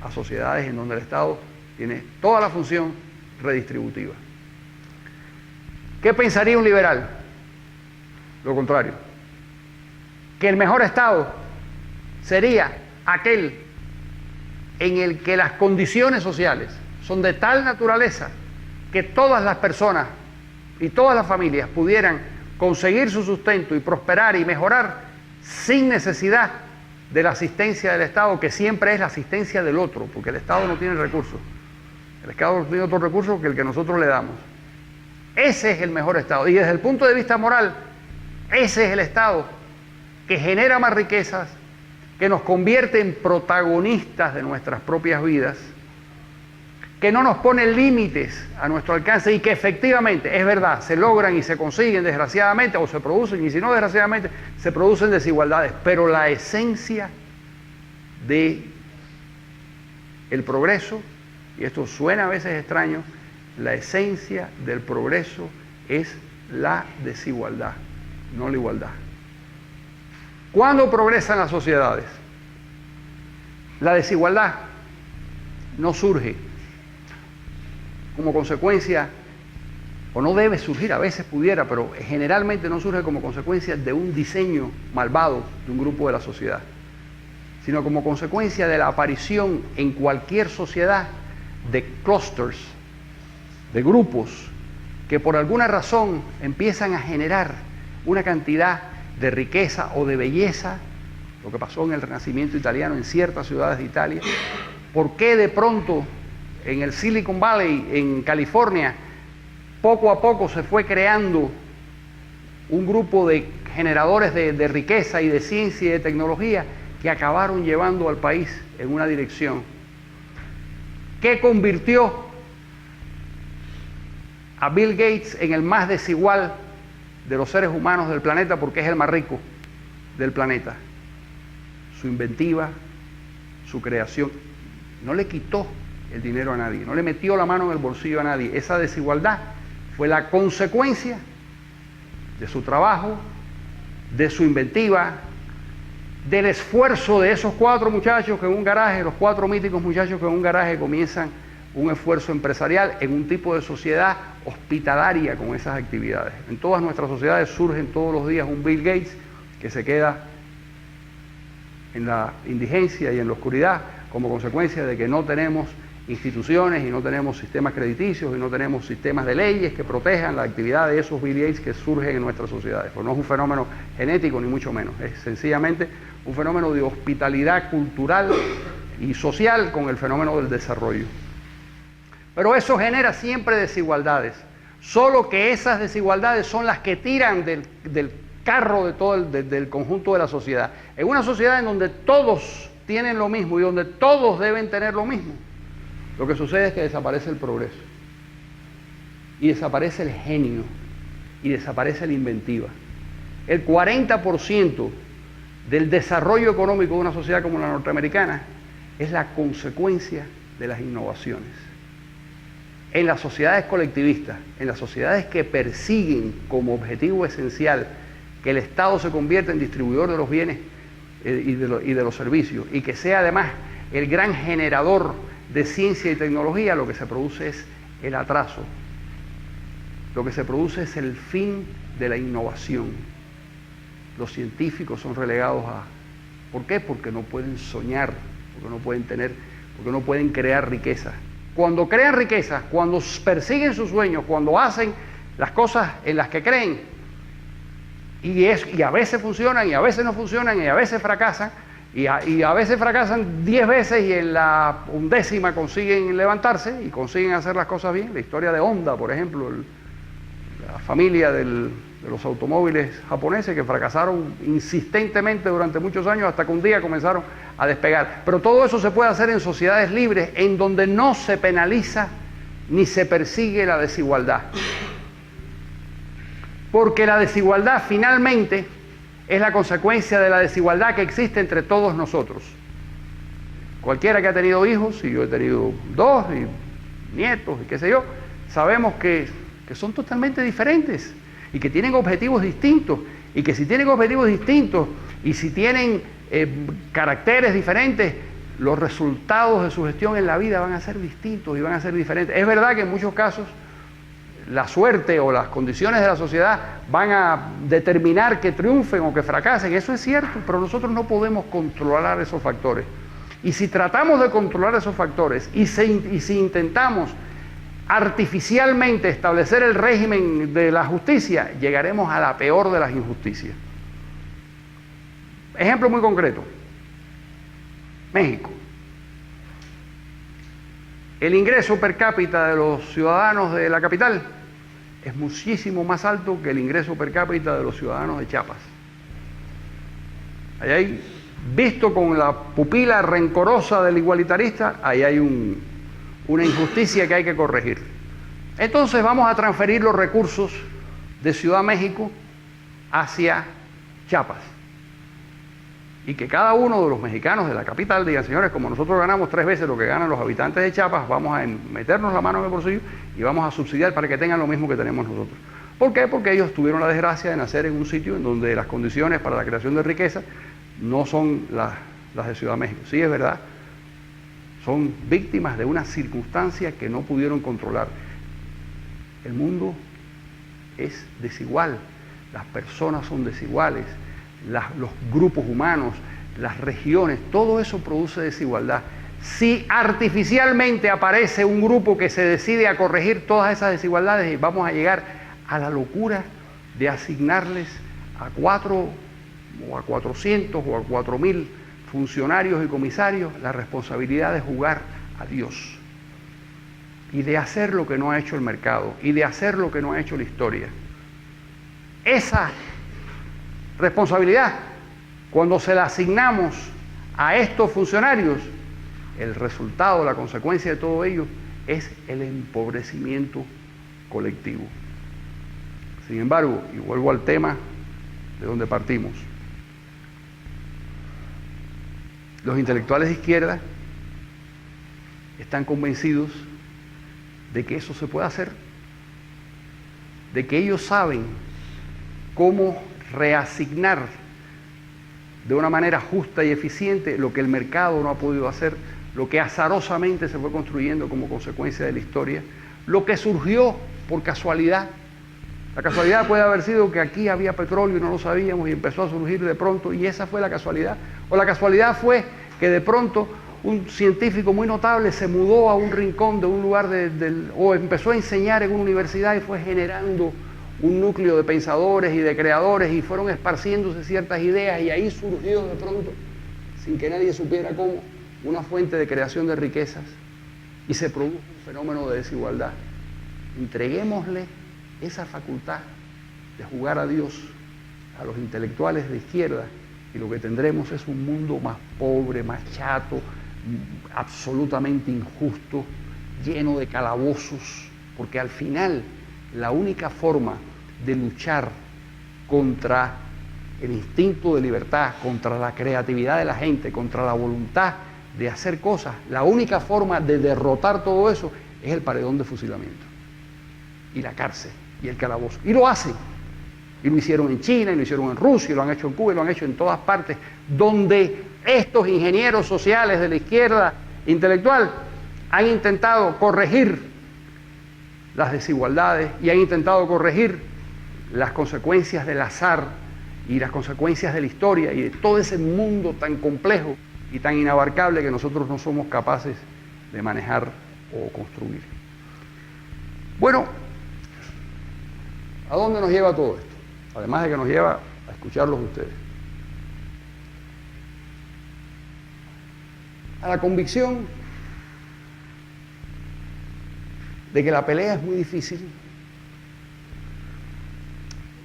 a sociedades en donde el Estado tiene toda la función redistributiva. ¿Qué pensaría un liberal? Lo contrario. Que el mejor Estado sería aquel en el que las condiciones sociales son de tal naturaleza que todas las personas y todas las familias pudieran conseguir su sustento y prosperar y mejorar sin necesidad de la asistencia del Estado, que siempre es la asistencia del otro, porque el Estado no tiene recursos. El Estado no tiene otro recurso que el que nosotros le damos. Ese es el mejor Estado. Y desde el punto de vista moral, ese es el Estado que genera más riquezas, que nos convierte en protagonistas de nuestras propias vidas, que no nos pone límites a nuestro alcance y que efectivamente, es verdad, se logran y se consiguen desgraciadamente, o se producen, y si no desgraciadamente, se producen desigualdades, pero la esencia de el progreso, y esto suena a veces extraño, la esencia del progreso es la desigualdad, no la igualdad. ¿Cuándo progresan las sociedades? La desigualdad no surge como consecuencia, o no debe surgir, a veces pudiera, pero generalmente no surge como consecuencia de un diseño malvado de un grupo de la sociedad, sino como consecuencia de la aparición en cualquier sociedad de clusters, de grupos que por alguna razón empiezan a generar una cantidad de riqueza o de belleza, lo que pasó en el Renacimiento italiano en ciertas ciudades de Italia. ¿Por qué de pronto en el Silicon Valley, en California, poco a poco se fue creando un grupo de generadores de riqueza y de ciencia y de tecnología que acabaron llevando al país en una dirección? ¿Qué convirtió a Bill Gates en el más desigual de los seres humanos del planeta, porque es el más rico del planeta? Su inventiva, su creación. No le quitó el dinero a nadie, no le metió la mano en el bolsillo a nadie. Esa desigualdad fue la consecuencia de su trabajo, de su inventiva, del esfuerzo de esos 4 muchachos que en un garaje, los 4 míticos muchachos que en un garaje comienzan un esfuerzo empresarial en un tipo de sociedad hospitalaria con esas actividades. En todas nuestras sociedades surgen todos los días un Bill Gates que se queda en la indigencia y en la oscuridad como consecuencia de que no tenemos instituciones y no tenemos sistemas crediticios y no tenemos sistemas de leyes que protejan la actividad de esos Bill Gates que surgen en nuestras sociedades. Pues no es un fenómeno genético ni mucho menos, es sencillamente un fenómeno de hospitalidad cultural y social con el fenómeno del desarrollo. Pero eso genera siempre desigualdades, solo que esas desigualdades son las que tiran del carro de todo del conjunto de la sociedad. En una sociedad en donde todos tienen lo mismo y donde todos deben tener lo mismo, lo que sucede es que desaparece el progreso, y desaparece el genio, y desaparece la inventiva. El 40% del desarrollo económico de una sociedad como la norteamericana es la consecuencia de las innovaciones. En las sociedades colectivistas, en las sociedades que persiguen como objetivo esencial que el Estado se convierta en distribuidor de los bienes y de los servicios, y que sea además el gran generador de ciencia y tecnología, lo que se produce es el atraso. Lo que se produce es el fin de la innovación. Los científicos son relegados a... ¿Por qué? Porque no pueden soñar, porque no pueden crear riqueza. Cuando crean riqueza, cuando persiguen sus sueños, cuando hacen las cosas en las que creen, y a veces funcionan, y a veces no funcionan, y a veces fracasan, y a veces fracasan 10 veces, y en la 11ª consiguen levantarse, y consiguen hacer las cosas bien. La historia de Honda, por ejemplo, la familia de los automóviles japoneses que fracasaron insistentemente durante muchos años hasta que un día comenzaron a despegar. Pero todo eso se puede hacer en sociedades libres, en donde no se penaliza ni se persigue la desigualdad. Porque la desigualdad finalmente es la consecuencia de la desigualdad que existe entre todos nosotros. Cualquiera que ha tenido hijos, y yo he tenido 2, y nietos, y qué sé yo, sabemos que son totalmente diferentes y que tienen objetivos distintos, y que si tienen objetivos distintos y si tienen caracteres diferentes, los resultados de su gestión en la vida van a ser distintos y van a ser diferentes. Es verdad que en muchos casos la suerte o las condiciones de la sociedad van a determinar que triunfen o que fracasen, eso es cierto, pero nosotros no podemos controlar esos factores. Y si tratamos de controlar esos factores y si intentamos artificialmente establecer el régimen de la justicia, llegaremos a la peor de las injusticias. Ejemplo muy concreto: México. El ingreso per cápita de los ciudadanos de la capital es muchísimo más alto que el ingreso per cápita de los ciudadanos de Chiapas. Ahí hay, visto con la pupila rencorosa del igualitarista, ahí hay una injusticia que hay que corregir. Entonces vamos a transferir los recursos de Ciudad México hacia Chiapas. Y que cada uno de los mexicanos de la capital digan, señores, como nosotros ganamos 3 veces lo que ganan los habitantes de Chiapas, vamos a meternos la mano en el bolsillo y vamos a subsidiar para que tengan lo mismo que tenemos nosotros. ¿Por qué? Porque ellos tuvieron la desgracia de nacer en un sitio en donde las condiciones para la creación de riqueza no son las de Ciudad México. Sí, es verdad, son víctimas de una circunstancia que no pudieron controlar. El mundo es desigual, las personas son desiguales, los grupos humanos, las regiones, todo eso produce desigualdad. Si artificialmente aparece un grupo que se decide a corregir todas esas desigualdades, vamos a llegar a la locura de asignarles a 4 o a 400 o a 4.000 funcionarios y comisarios la responsabilidad de jugar a Dios y de hacer lo que no ha hecho el mercado y de hacer lo que no ha hecho la historia. Esa responsabilidad, cuando se la asignamos a estos funcionarios, el resultado, la consecuencia de todo ello es el empobrecimiento colectivo. Sin embargo, y vuelvo al tema de donde partimos, los intelectuales de izquierda están convencidos de que eso se puede hacer, de que ellos saben cómo reasignar de una manera justa y eficiente lo que el mercado no ha podido hacer, lo que azarosamente se fue construyendo como consecuencia de la historia, lo que surgió por casualidad. La casualidad puede haber sido que aquí había petróleo y no lo sabíamos y empezó a surgir de pronto, y esa fue la casualidad. O la casualidad fue que de pronto un científico muy notable se mudó a un rincón de un lugar o empezó a enseñar en una universidad y fue generando un núcleo de pensadores y de creadores y fueron esparciéndose ciertas ideas y ahí surgió de pronto, sin que nadie supiera cómo, una fuente de creación de riquezas y se produjo un fenómeno de desigualdad. Entreguémosle esa facultad de jugar a Dios a los intelectuales de izquierda y lo que tendremos es un mundo más pobre, más chato, absolutamente injusto, lleno de calabozos, porque al final la única forma de luchar contra el instinto de libertad, contra la creatividad de la gente, contra la voluntad de hacer cosas, la única forma de derrotar todo eso es el paredón de fusilamiento y la cárcel y el calabozo. Y lo hacen. Y lo hicieron en China, y lo hicieron en Rusia, y lo han hecho en Cuba, y lo han hecho en todas partes, donde estos ingenieros sociales de la izquierda intelectual han intentado corregir las desigualdades y han intentado corregir las consecuencias del azar y las consecuencias de la historia y de todo ese mundo tan complejo y tan inabarcable que nosotros no somos capaces de manejar o construir. Bueno, ¿a dónde nos lleva todo esto? Además de que nos lleva a escucharlos ustedes. A la convicción de que la pelea es muy difícil,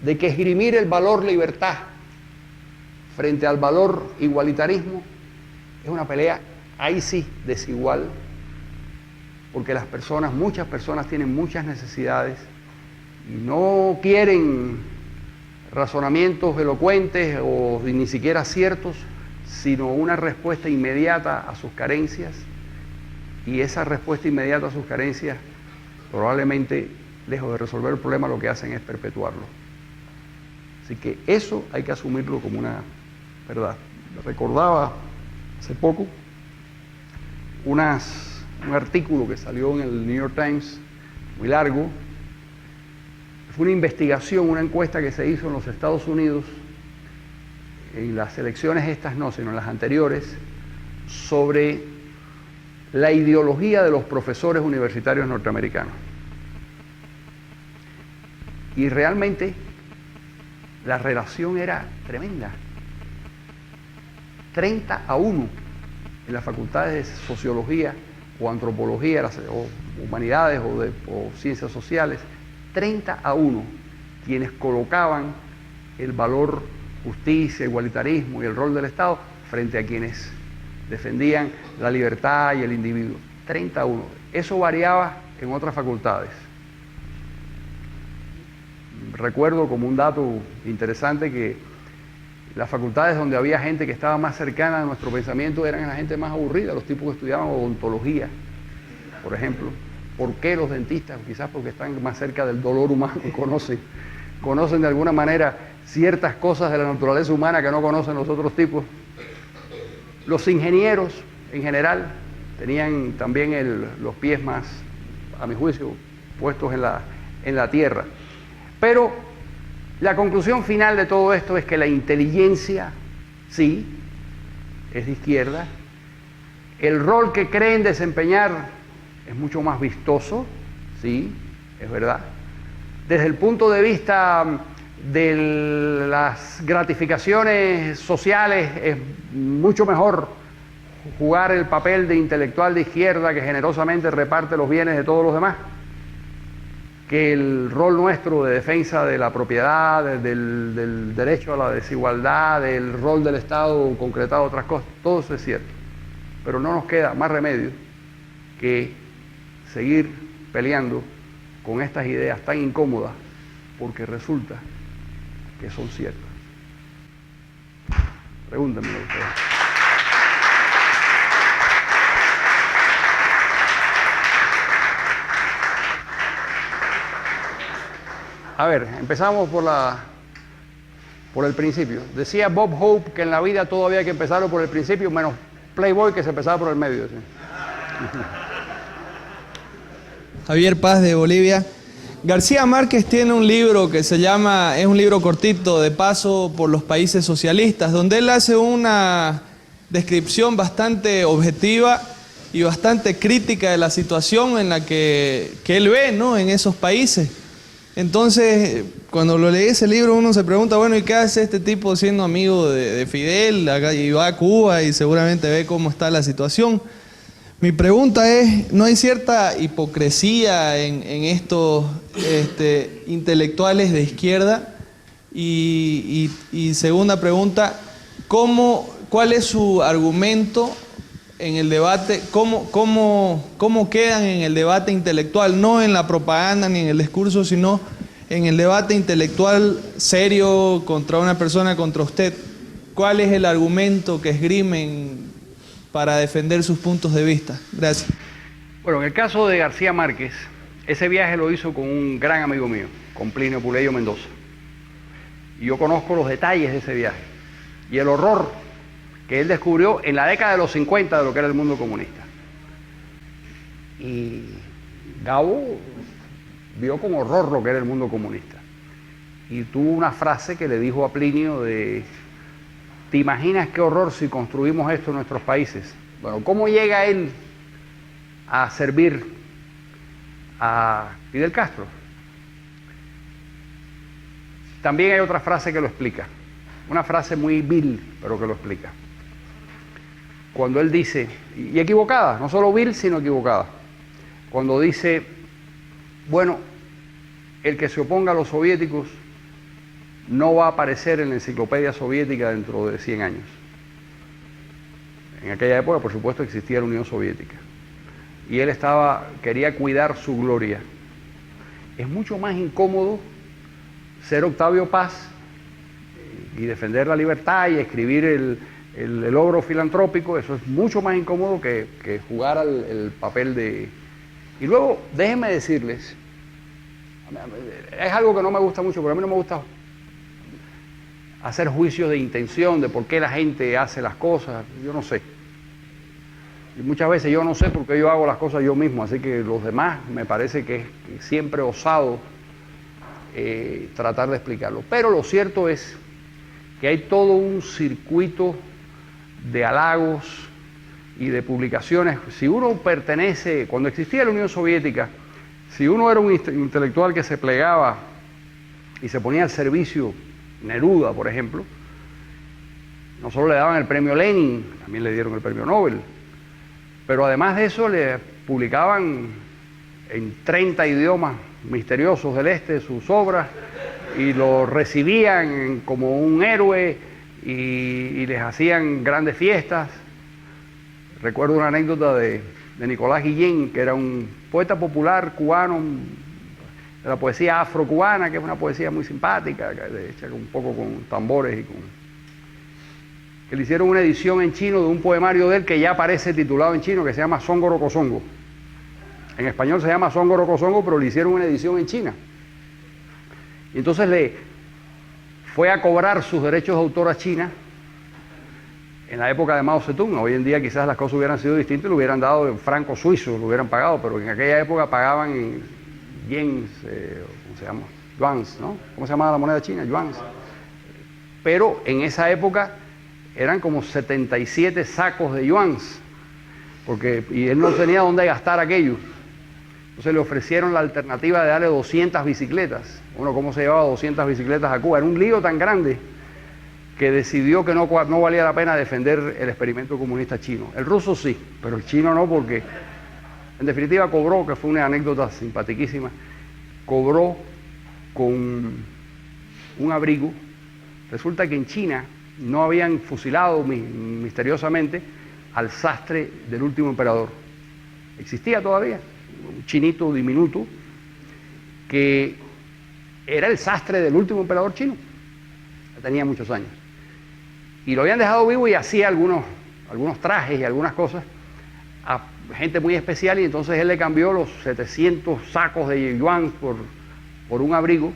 de que esgrimir el valor libertad frente al valor igualitarismo es una pelea, ahí sí, desigual, porque las personas, muchas personas tienen muchas necesidades y no quieren razonamientos elocuentes o ni siquiera ciertos, sino una respuesta inmediata a sus carencias, y esa respuesta inmediata a sus carencias probablemente, lejos de resolver el problema, lo que hacen es perpetuarlo. Así que eso hay que asumirlo como una verdad. Recordaba hace poco un artículo que salió en el New York Times, muy largo. Fue una investigación, una encuesta que se hizo en los Estados Unidos, en las elecciones estas no, sino en las anteriores, sobre la ideología de los profesores universitarios norteamericanos. Y realmente la relación era tremenda. 30-1 en las facultades de sociología o antropología o humanidades o ciencias sociales, 30-1 quienes colocaban el valor justicia, igualitarismo y el rol del Estado frente a quienes defendían la libertad y el individuo. 30-1. Eso variaba en otras facultades. Recuerdo como un dato interesante que las facultades donde había gente que estaba más cercana a nuestro pensamiento eran la gente más aburrida, los tipos que estudiaban odontología, por ejemplo. ¿Por qué los dentistas? Quizás porque están más cerca del dolor humano, conocen de alguna manera ciertas cosas de la naturaleza humana que no conocen los otros tipos. Los ingenieros, en general, tenían también los pies más, a mi juicio, puestos en la tierra. Pero la conclusión final de todo esto es que la inteligencia, sí, es de izquierda. El rol que creen desempeñar es mucho más vistoso, sí, es verdad. Desde el punto de vista de las gratificaciones sociales es mucho mejor jugar el papel de intelectual de izquierda que generosamente reparte los bienes de todos los demás, que el rol nuestro de defensa de la propiedad, del derecho a la desigualdad, del rol del Estado concretado otras cosas. Todo eso es cierto, pero no nos queda más remedio que seguir peleando con estas ideas tan incómodas, porque resulta que son ciertas. Pregúntenme ustedes. A ver, empezamos por el principio. Decía Bob Hope que en la vida todo había que empezarlo por el principio, menos Playboy, que se empezaba por el medio. ¿Sí? Javier Paz, de Bolivia. García Márquez tiene un libro que se llama, es un libro cortito, de paso por los países socialistas, donde él hace una descripción bastante objetiva y bastante crítica de la situación en la que él ve, ¿no?, en esos países. Entonces, cuando lo leí ese libro, uno se pregunta, bueno, ¿y qué hace este tipo siendo amigo de Fidel? Acá, y va a Cuba y seguramente ve cómo está la situación. Mi pregunta es, ¿no hay cierta hipocresía en estos intelectuales de izquierda? Y segunda pregunta, ¿cuál es su argumento en el debate? ¿Cómo quedan en el debate intelectual? No en la propaganda ni en el discurso, sino en el debate intelectual serio contra una persona, contra usted. ¿Cuál es el argumento que esgrimen para defender sus puntos de vista? Gracias. Bueno, en el caso de García Márquez, ese viaje lo hizo con un gran amigo mío, con Plinio Puleyo Mendoza. Y yo conozco los detalles de ese viaje y el horror que él descubrió en la década de los 50 de lo que era el mundo comunista. Y Gabo vio con horror lo que era el mundo comunista. Y tuvo una frase que le dijo a Plinio de: ¿te imaginas qué horror si construimos esto en nuestros países? Bueno, ¿cómo llega él a servir a Fidel Castro? También hay otra frase que lo explica. Una frase muy vil, pero que lo explica. Cuando él dice, y equivocada, no solo vil, sino equivocada, cuando dice, bueno, el que se oponga a los soviéticos no va a aparecer en la enciclopedia soviética dentro de 100 años. En aquella época, por supuesto, existía la Unión Soviética. Y él quería cuidar su gloria. Es mucho más incómodo ser Octavio Paz y defender la libertad y escribir el logro filantrópico. Eso es mucho más incómodo que jugar el papel de... Y luego, déjenme decirles, es algo que no me gusta mucho, pero a mí no me gusta hacer juicios de intención, de por qué la gente hace las cosas. Yo no sé. Y muchas veces yo no sé por qué yo hago las cosas yo mismo, así que los demás me parece que es siempre osado tratar de explicarlo. Pero lo cierto es que hay todo un circuito de halagos y de publicaciones. Si uno pertenece, cuando existía la Unión Soviética, si uno era un intelectual que se plegaba y se ponía al servicio, Neruda, por ejemplo, no solo le daban el premio Lenin, también le dieron el premio Nobel, pero además de eso le publicaban en 30 idiomas misteriosos del este sus obras y lo recibían como un héroe y les hacían grandes fiestas. Recuerdo una anécdota de Nicolás Guillén, que era un poeta popular cubano, de la poesía afrocubana, que es una poesía muy simpática, hecha un poco con tambores y que le hicieron una edición en chino de un poemario de él que ya aparece titulado en chino, que se llama Songoro Kosongo. En español se llama Songoro Kosongo, pero le hicieron una edición en China. Y entonces le fue a cobrar sus derechos de autor a China en la época de Mao Zedong. Hoy en día quizás las cosas hubieran sido distintas y lo hubieran dado en franco suizo, lo hubieran pagado, pero en aquella época pagaban en yens, ¿cómo se llama? Yuans, ¿no? ¿Cómo se llamaba la moneda china? Yuans. Pero en esa época eran como 77 sacos de yuans, y él no tenía dónde gastar aquello. Entonces le ofrecieron la alternativa de darle 200 bicicletas. Bueno, ¿cómo se llevaba 200 bicicletas a Cuba? Era un lío tan grande que decidió que no valía la pena defender el experimento comunista chino. El ruso sí, pero el chino no, porque en definitiva cobró, que fue una anécdota simpaticísima, cobró con un abrigo. Resulta que en China no habían fusilado misteriosamente al sastre del último emperador. Existía todavía un chinito diminuto que era el sastre del último emperador chino. Tenía muchos años. Y lo habían dejado vivo y hacía algunos trajes y algunas cosas a gente muy especial, y entonces él le cambió los 700 sacos de yuan por un abrigo.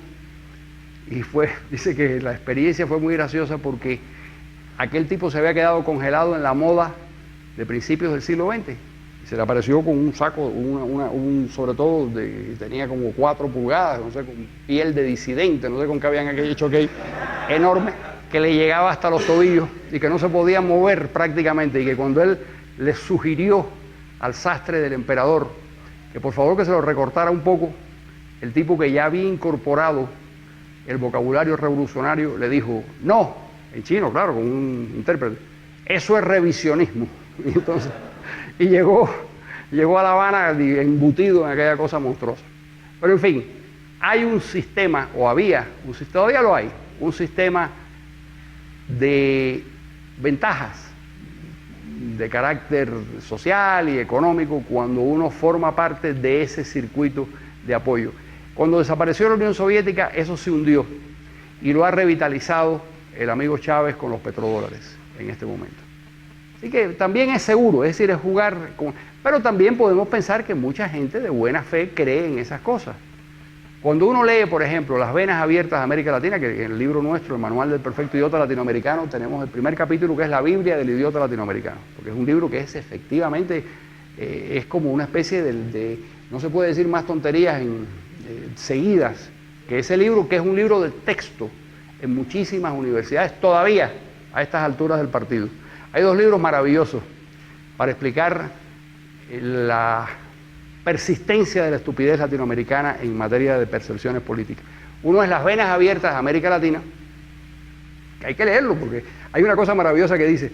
Y dice que la experiencia fue muy graciosa porque aquel tipo se había quedado congelado en la moda de principios del siglo XX. Y se le apareció con un saco, sobre todo, tenía como 4 pulgadas, no sé, con piel de disidente, no sé con qué habían hecho aquello enorme, que le llegaba hasta los tobillos y que no se podía mover prácticamente, y que cuando él le sugirió al sastre del emperador que por favor que se lo recortara un poco, el tipo, que ya había incorporado el vocabulario revolucionario, le dijo: no, en chino, claro, con un intérprete, eso es revisionismo. Y entonces, llegó a La Habana embutido en aquella cosa monstruosa. Pero en fin, hay un sistema, todavía lo hay, un sistema de ventajas de carácter social y económico cuando uno forma parte de ese circuito de apoyo. Cuando desapareció la Unión Soviética, eso se hundió y lo ha revitalizado el amigo Chávez con los petrodólares en este momento. Así que también es seguro, es decir, es jugar con... Pero también podemos pensar que mucha gente de buena fe cree en esas cosas. Cuando uno lee, por ejemplo, Las venas abiertas de América Latina, que en el libro nuestro, el Manual del Perfecto Idiota Latinoamericano, tenemos el primer capítulo que es la Biblia del idiota latinoamericano, porque es un libro que es efectivamente, es como una especie no se puede decir más tonterías seguidas, que ese libro, que es un libro de texto en muchísimas universidades, todavía a estas alturas del partido. Hay 2 libros maravillosos para explicar la persistencia de la estupidez latinoamericana en materia de percepciones políticas. Uno es Las venas abiertas de América Latina, que hay que leerlo porque hay una cosa maravillosa que dice,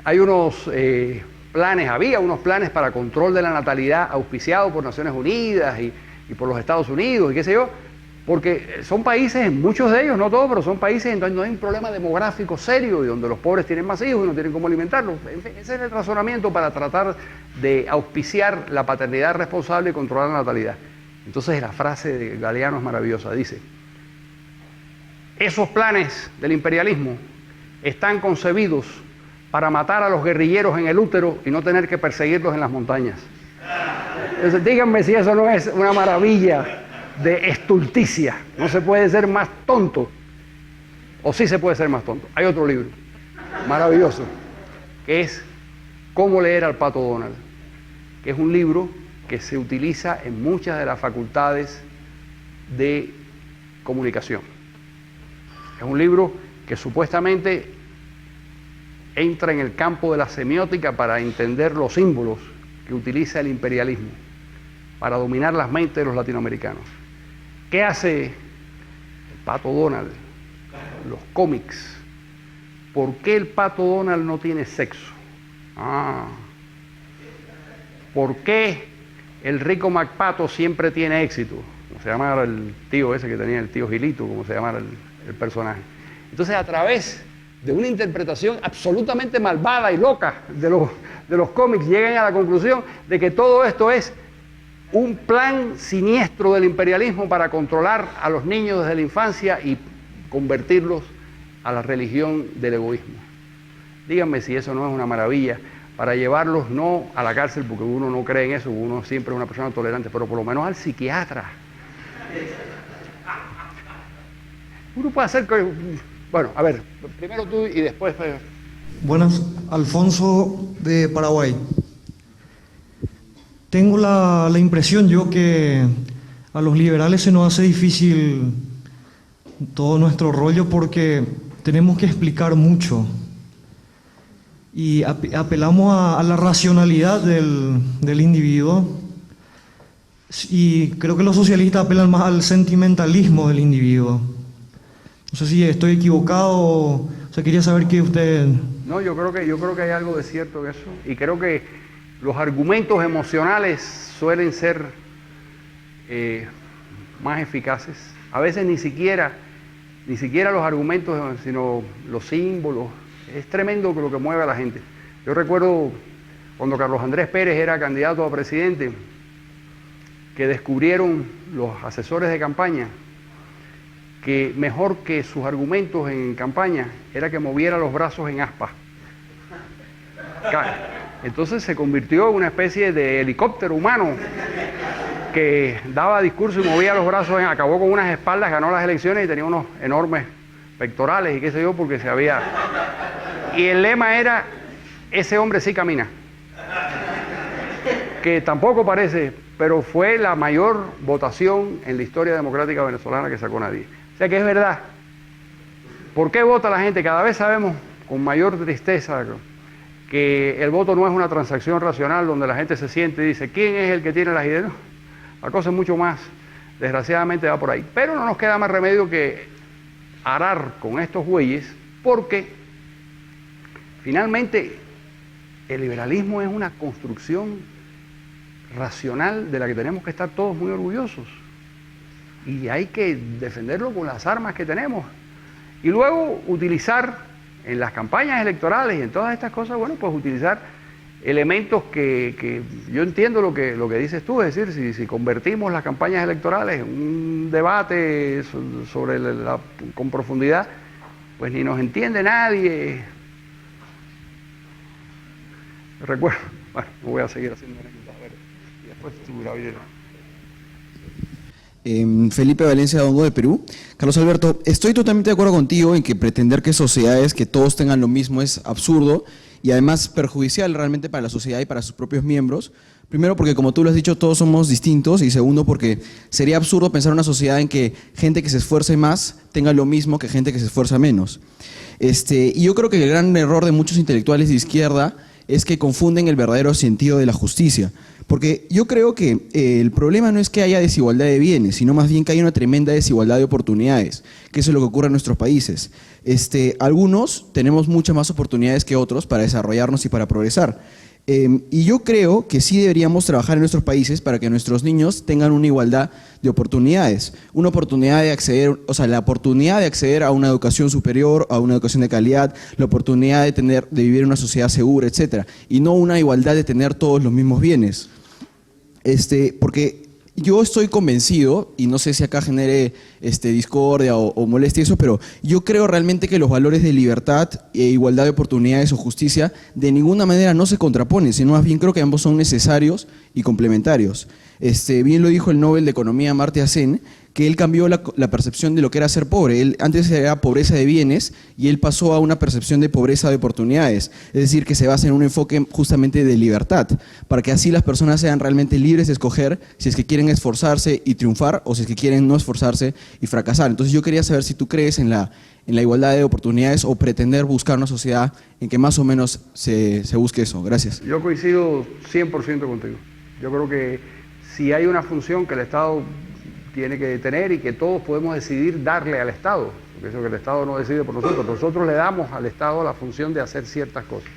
hay había unos planes para control de la natalidad auspiciados por Naciones Unidas y por los Estados Unidos y qué sé yo, porque son países, muchos de ellos, no todos, pero son países en donde no hay un problema demográfico serio y donde los pobres tienen más hijos y no tienen cómo alimentarlos. En fin, ese es el razonamiento para tratar de auspiciar la paternidad responsable y controlar la natalidad. Entonces la frase de Galeano es maravillosa, dice: esos planes del imperialismo están concebidos para matar a los guerrilleros en el útero y no tener que perseguirlos en las montañas. Entonces, díganme si eso no es una maravilla de estulticia. No se puede ser más tonto, o sí se puede ser más tonto. Hay otro libro maravilloso que es Cómo leer al Pato Donald, que es un libro que se utiliza en muchas de las facultades de comunicación. Es un libro que supuestamente entra en el campo de la semiótica para entender los símbolos que utiliza el imperialismo para dominar las mentes de los latinoamericanos. ¿Qué hace el Pato Donald? Los cómics. ¿Por qué el Pato Donald no tiene sexo? ¿Por qué el rico MacPato siempre tiene éxito? como se llamara el tío ese que tenía, el tío Gilito, como se llamara el personaje. Entonces, a través de una interpretación absolutamente malvada y loca de los cómics, llegan a la conclusión de que todo esto es un plan siniestro del imperialismo para controlar a los niños desde la infancia y convertirlos a la religión del egoísmo. Díganme si eso no es una maravilla, para llevarlos no a la cárcel, porque uno no cree en eso, uno siempre es una persona tolerante, pero por lo menos al psiquiatra. Uno puede hacer que... Bueno, a ver, primero tú y después... Buenas, Alfonso de Paraguay. Tengo la impresión yo que a los liberales se nos hace difícil todo nuestro rollo porque tenemos que explicar mucho y apelamos a la racionalidad del individuo, y creo que los socialistas apelan más al sentimentalismo del individuo. No sé si estoy equivocado, o sea, quería saber qué usted... No, yo creo que hay algo de cierto en eso, y creo que los argumentos emocionales suelen ser más eficaces. A veces ni siquiera los argumentos, sino los símbolos. Es tremendo lo que mueve a la gente. Yo recuerdo cuando Carlos Andrés Pérez era candidato a presidente, que descubrieron los asesores de campaña que mejor que sus argumentos en campaña era que moviera los brazos en aspas. Entonces se convirtió en una especie de helicóptero humano que daba discurso y movía los brazos, acabó con unas espaldas, ganó las elecciones y tenía unos enormes pectorales y qué sé yo, porque se había... Y el lema era, ese hombre sí camina. Que tampoco parece, pero fue la mayor votación en la historia democrática venezolana que sacó nadie. O sea que es verdad. ¿Por qué vota la gente? Cada vez sabemos con mayor tristeza que el voto no es una transacción racional donde la gente se siente y dice, ¿quién es el que tiene las ideas? No, la cosa es mucho más, desgraciadamente va por ahí. Pero no nos queda más remedio que arar con estos bueyes, porque finalmente el liberalismo es una construcción racional de la que tenemos que estar todos muy orgullosos. Y hay que defenderlo con las armas que tenemos. Y luego utilizar en las campañas electorales y en todas estas cosas, bueno, pues utilizar elementos que yo entiendo lo que dices tú, es decir, si convertimos las campañas electorales en un debate con profundidad, pues ni nos entiende nadie. Recuerdo, bueno, no voy a seguir haciendo anécdotas, a ver, y después tú, Gabriel. Felipe Valencia Dongo de Perú. Carlos Alberto, estoy totalmente de acuerdo contigo en que pretender que sociedades que todos tengan lo mismo es absurdo y además perjudicial realmente para la sociedad y para sus propios miembros. Primero porque, como tú lo has dicho, todos somos distintos, y segundo porque sería absurdo pensar en una sociedad en que gente que se esfuerce más tenga lo mismo que gente que se esfuerza menos. Y yo creo que el gran error de muchos intelectuales de izquierda es que confunden el verdadero sentido de la justicia. Porque yo creo que el problema no es que haya desigualdad de bienes, sino más bien que hay una tremenda desigualdad de oportunidades, que eso es lo que ocurre en nuestros países. Algunos tenemos muchas más oportunidades que otros para desarrollarnos y para progresar. Y yo creo que sí deberíamos trabajar en nuestros países para que nuestros niños tengan una igualdad de oportunidades, una oportunidad de acceder, o sea, la oportunidad de acceder a una educación superior, a una educación de calidad, la oportunidad de vivir en una sociedad segura, etcétera, y no una igualdad de tener todos los mismos bienes. Porque yo estoy convencido, y no sé si acá genere discordia o molestia eso, pero yo creo realmente que los valores de libertad, igualdad de oportunidades o justicia de ninguna manera no se contraponen, sino más bien creo que ambos son necesarios y complementarios. Bien lo dijo el Nobel de Economía Amartya Sen, que él cambió la percepción de lo que era ser pobre. Él antes era pobreza de bienes y él pasó a una percepción de pobreza de oportunidades, es decir, que se basa en un enfoque justamente de libertad, para que así las personas sean realmente libres de escoger si es que quieren esforzarse y triunfar o si es que quieren no esforzarse y fracasar. Entonces yo quería saber si tú crees en la igualdad de oportunidades o pretender buscar una sociedad en que más o menos se busque eso. Gracias. Yo coincido 100% contigo. Yo creo que si hay una función que el Estado tiene que tener y que todos podemos decidir darle al Estado, porque eso que el Estado no decide por nosotros le damos al Estado la función de hacer ciertas cosas.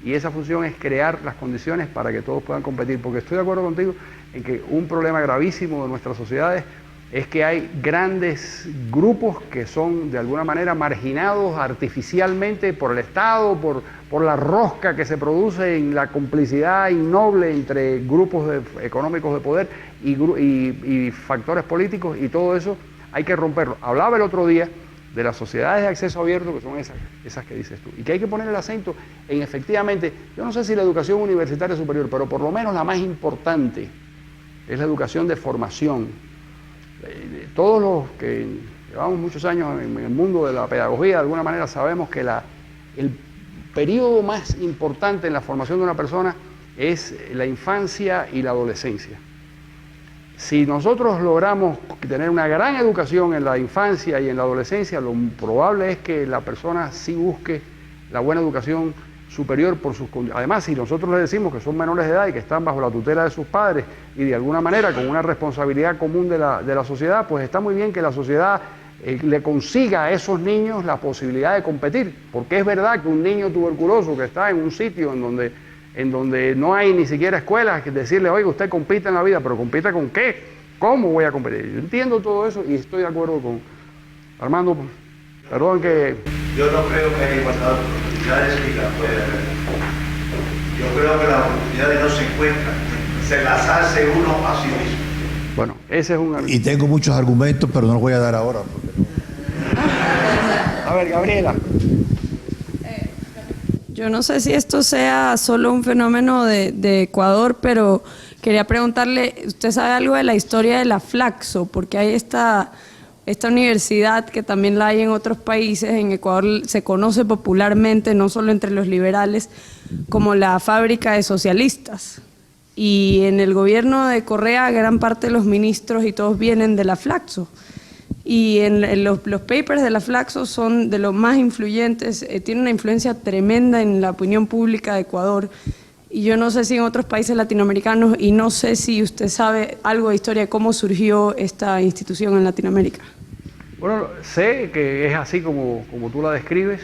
Y esa función es crear las condiciones para que todos puedan competir, porque estoy de acuerdo contigo en que un problema gravísimo de nuestras sociedades es que hay grandes grupos que son de alguna manera marginados artificialmente por el Estado, por la rosca que se produce en la complicidad innoble entre grupos económicos de poder y factores políticos, y todo eso hay que romperlo. Hablaba el otro día de las sociedades de acceso abierto, que son esas que dices tú, y que hay que poner el acento en, efectivamente, yo no sé si la educación universitaria superior, pero por lo menos la más importante es la educación de formación. Todos los que llevamos muchos años en el mundo de la pedagogía, de alguna manera sabemos que el periodo más importante en la formación de una persona es la infancia y la adolescencia. Si nosotros logramos tener una gran educación en la infancia y en la adolescencia, lo probable es que la persona sí busque la buena educación superior por sus condiciones. Además, si nosotros les decimos que son menores de edad y que están bajo la tutela de sus padres y de alguna manera con una responsabilidad común de la sociedad, pues está muy bien que la sociedad le consiga a esos niños la posibilidad de competir, porque es verdad que un niño tuberculoso que está en un sitio en donde no hay ni siquiera escuelas, que decirle, oiga, usted compite en la vida, pero ¿compite con qué? ¿Cómo voy a competir? Yo entiendo todo eso y estoy de acuerdo con Armando. Perdón que... Yo no creo que haya igualdad de oportunidades ni la puede haber. Yo creo que las oportunidades no se encuentran, se las hace uno a sí mismo. Bueno, ese es un... Y tengo muchos argumentos, pero no los voy a dar ahora. A ver, Gabriela. Yo no sé si esto sea solo un fenómeno de Ecuador, pero quería preguntarle, ¿usted sabe algo de la historia de la Flaxo? Porque hay esta universidad que también la hay en otros países. En Ecuador se conoce popularmente, no solo entre los liberales, como la fábrica de socialistas. Y en el gobierno de Correa gran parte de los ministros y todos vienen de la Flaxo. Y en los papers de la Flaxo son de los más influyentes, tienen una influencia tremenda en la opinión pública de Ecuador. Y yo no sé si en otros países latinoamericanos, y no sé si usted sabe algo de historia de cómo surgió esta institución en Latinoamérica. Bueno, sé que es así como tú la describes,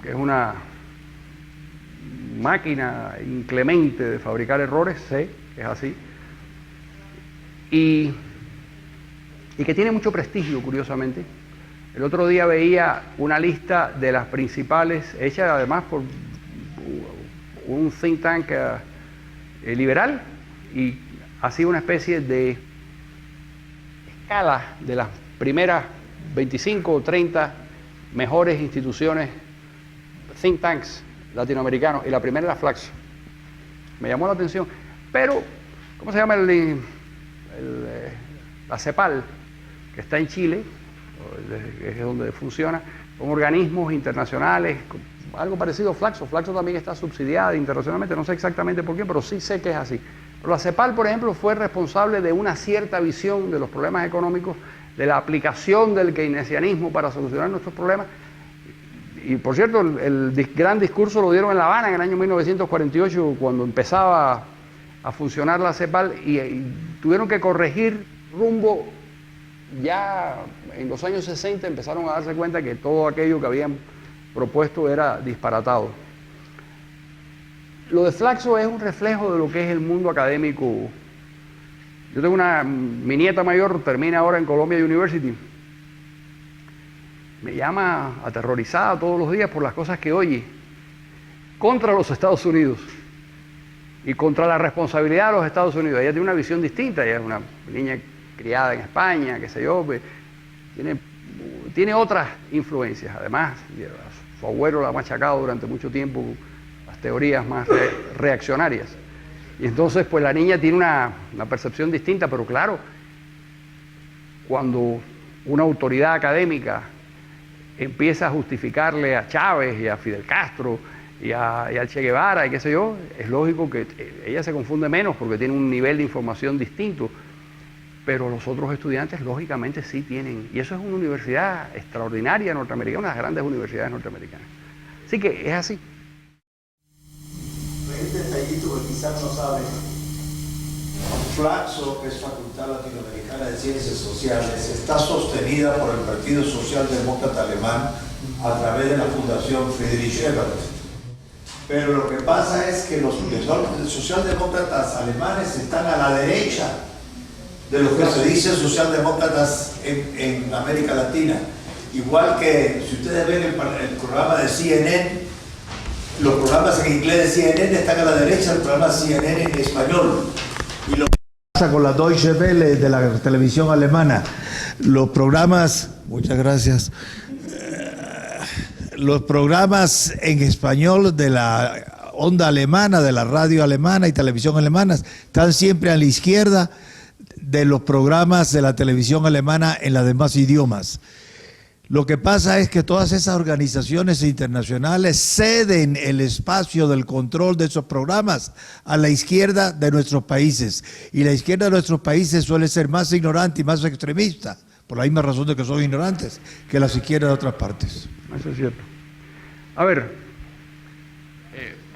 que es una máquina inclemente de fabricar errores, sé que es así, y que tiene mucho prestigio, curiosamente. El otro día veía una lista de las principales, hecha además por un think tank liberal, y hacía una especie de escala de las primeras 25 o 30 mejores instituciones, think tanks latinoamericanos, y la primera era Flaxo. Me llamó la atención, pero ¿cómo se llama la CEPAL, que está en Chile, es donde funciona, con organismos internacionales, algo parecido a Flaxo? Flaxo también está subsidiada internacionalmente, no sé exactamente por qué, pero sí sé que es así. Pero la CEPAL, por ejemplo, fue responsable de una cierta visión de los problemas económicos, de la aplicación del keynesianismo para solucionar nuestros problemas. Y por cierto, el gran discurso lo dieron en La Habana en el año 1948, cuando empezaba a funcionar la CEPAL, y tuvieron que corregir rumbo. Ya en los años 60 empezaron a darse cuenta que todo aquello que habían propuesto era disparatado. Lo de Flaxo es un reflejo de lo que es el mundo académico. Yo tengo mi nieta mayor termina ahora en Columbia University. Me llama aterrorizada todos los días por las cosas que oye contra los Estados Unidos y contra la responsabilidad de los Estados Unidos. Ella tiene una visión distinta, ella es una niña criada en España, qué sé yo, tiene otras influencias. Además, su abuelo la ha machacado durante mucho tiempo las teorías más reaccionarias. Y entonces, pues la niña tiene una percepción distinta, pero claro, cuando una autoridad académica empieza a justificarle a Chávez y a Fidel Castro y al Che Guevara y qué sé yo, es lógico que ella se confunde menos porque tiene un nivel de información distinto. Pero los otros estudiantes, lógicamente, sí tienen. Y eso es una universidad extraordinaria norteamericana, una de las grandes universidades norteamericanas. Así que es así. Un detallito que quizás no saben. Flaxo, que es Facultad Latinoamericana de Ciencias Sociales, está sostenida por el Partido Socialdemócrata Alemán a través de la Fundación Friedrich Ebert. Pero lo que pasa es que los socialdemócratas alemanes están a la derecha de lo que se dice socialdemócratas en América Latina. Igual que si ustedes ven el programa de CNN, los programas en inglés de CNN están a la derecha, el programa de CNN en español. Y lo que pasa con la Deutsche Welle de la televisión alemana, los programas, muchas gracias, los programas en español de la onda alemana, de la radio alemana y televisión alemana, están siempre a la izquierda de los programas de la televisión alemana en los demás idiomas. Lo que pasa es que todas esas organizaciones internacionales ceden el espacio del control de esos programas a la izquierda de nuestros países. Y la izquierda de nuestros países suele ser más ignorante y más extremista, por la misma razón de que son ignorantes, que las izquierdas de otras partes. Eso es cierto. A ver,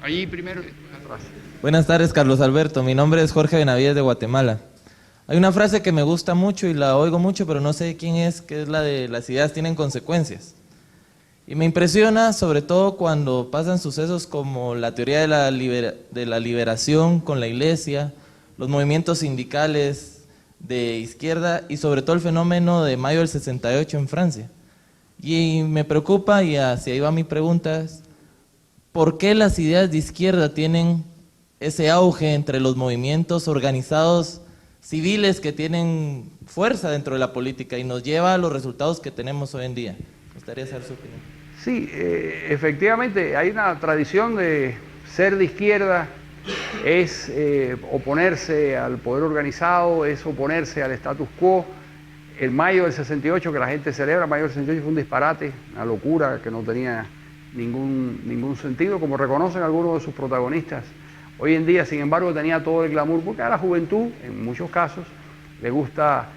allí primero y atrás. Buenas tardes, Carlos Alberto. Mi nombre es Jorge Benavides de Guatemala. Hay una frase que me gusta mucho y la oigo mucho, pero no sé quién es, que es la de las ideas tienen consecuencias. Y me impresiona, sobre todo cuando pasan sucesos como la teoría de la liberación con la iglesia, los movimientos sindicales de izquierda y sobre todo el fenómeno de mayo del 68 en Francia. Y me preocupa, y hacia ahí va mi pregunta, es ¿por qué las ideas de izquierda tienen ese auge entre los movimientos organizados civiles que tienen fuerza dentro de la política y nos lleva a los resultados que tenemos hoy en día? Me gustaría saber su opinión. Sí, efectivamente, hay una tradición de ser de izquierda, es oponerse al poder organizado, es oponerse al status quo. El mayo del 68 que la gente celebra, mayo del 68 fue un disparate, una locura que no tenía ningún sentido, como reconocen algunos de sus protagonistas. Hoy en día, sin embargo, tenía todo el glamour, porque a la juventud, en muchos casos, le gusta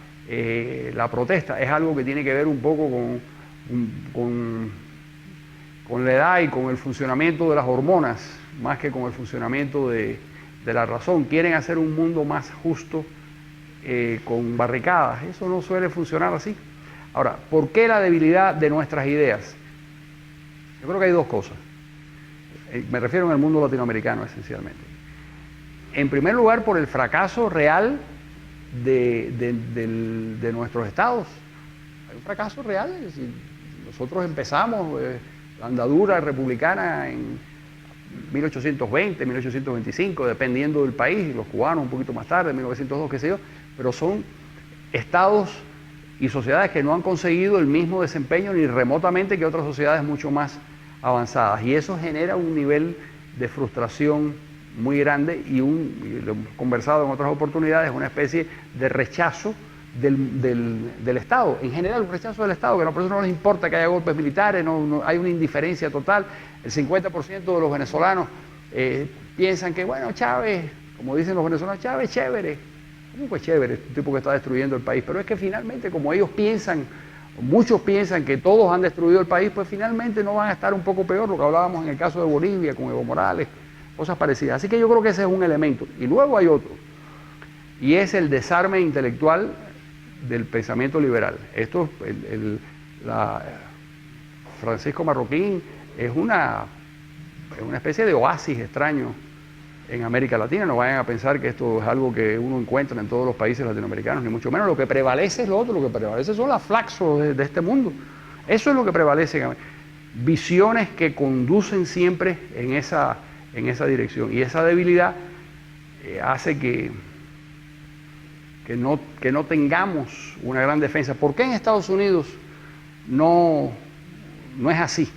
la protesta. Es algo que tiene que ver un poco con la edad y con el funcionamiento de las hormonas, más que con el funcionamiento de la razón. Quieren hacer un mundo más justo con barricadas. Eso no suele funcionar así. Ahora, ¿por qué la debilidad de nuestras ideas? Yo creo que hay dos cosas. Me refiero en el mundo latinoamericano, esencialmente. En primer lugar, por el fracaso real de nuestros estados. Hay un fracaso real. Es decir, nosotros empezamos la andadura republicana en 1820, 1825, dependiendo del país, los cubanos un poquito más tarde, 1902, qué sé yo, pero son estados y sociedades que no han conseguido el mismo desempeño ni remotamente que otras sociedades mucho más avanzadas, y eso genera un nivel de frustración muy grande y lo hemos conversado en otras oportunidades, una especie de rechazo del Estado, en general un rechazo del Estado, que por eso no les importa que haya golpes militares, no hay una indiferencia total. El 50% de los venezolanos piensan que, bueno, Chávez, como dicen los venezolanos, Chávez chévere. ¿Cómo que chévere? Es un tipo que está destruyendo el país, pero es que finalmente, como ellos piensan, muchos piensan que todos han destruido el país, pues finalmente no van a estar un poco peor, lo que hablábamos en el caso de Bolivia con Evo Morales, cosas parecidas. Así que yo creo que ese es un elemento. Y luego hay otro, y es el desarme intelectual del pensamiento liberal. Esto, Francisco Marroquín es una especie de oasis extraño en América Latina. No vayan a pensar que esto es algo que uno encuentra en todos los países latinoamericanos, ni mucho menos. Lo que prevalece es lo otro, lo que prevalece son las flaxos de este mundo. Eso es lo que prevalece. Visiones que conducen siempre en esa dirección. Y esa debilidad hace que no tengamos una gran defensa. ¿Por qué en Estados Unidos no es así?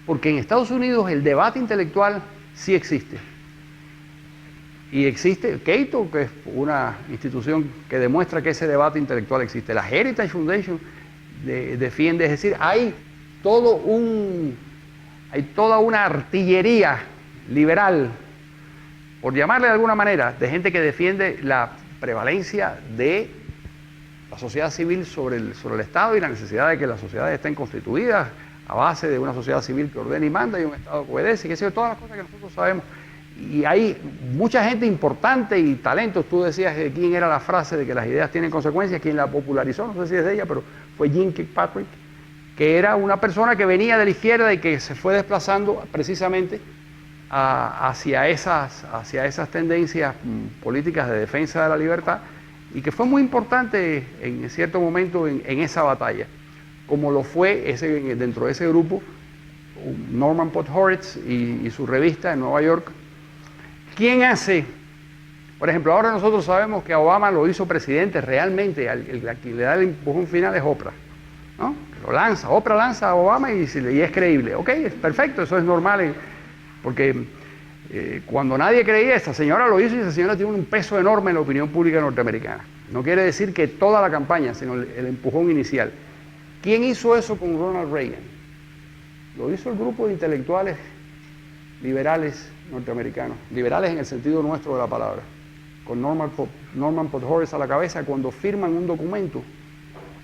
Porque en Estados Unidos el debate intelectual sí existe. Y existe Cato, que es una institución que demuestra que ese debate intelectual existe. La Heritage Foundation defiende, es decir, hay toda una artillería liberal, por llamarle de alguna manera, de gente que defiende la prevalencia de la sociedad civil sobre el Estado y la necesidad de que las sociedades estén constituidas a base de una sociedad civil que ordena y manda y un Estado que obedece, y que sé yo, todas las cosas que nosotros sabemos. Y hay mucha gente importante y talentos. Tú decías de quién era la frase de que las ideas tienen consecuencias, quién la popularizó, no sé si es de ella, pero fue Jean Kirkpatrick, que era una persona que venía de la izquierda y que se fue desplazando precisamente hacia esas tendencias políticas de defensa de la libertad, y que fue muy importante en cierto momento en esa batalla, como lo fue dentro de ese grupo Norman Podhoretz y su revista en Nueva York. ¿Quién hace? Por ejemplo, ahora nosotros sabemos que Obama lo hizo presidente realmente, a quien le da el empujón final es Oprah, ¿no? Lo lanza, Oprah lanza a Obama y es creíble. Ok, es perfecto, eso es normal, porque cuando nadie creía, esta señora lo hizo y esa señora tiene un peso enorme en la opinión pública norteamericana. No quiere decir que toda la campaña, sino el empujón inicial. ¿Quién hizo eso con Ronald Reagan? Lo hizo el grupo de intelectuales liberales norteamericanos, liberales en el sentido nuestro de la palabra, con Norman Podhoretz a la cabeza, cuando firman un documento.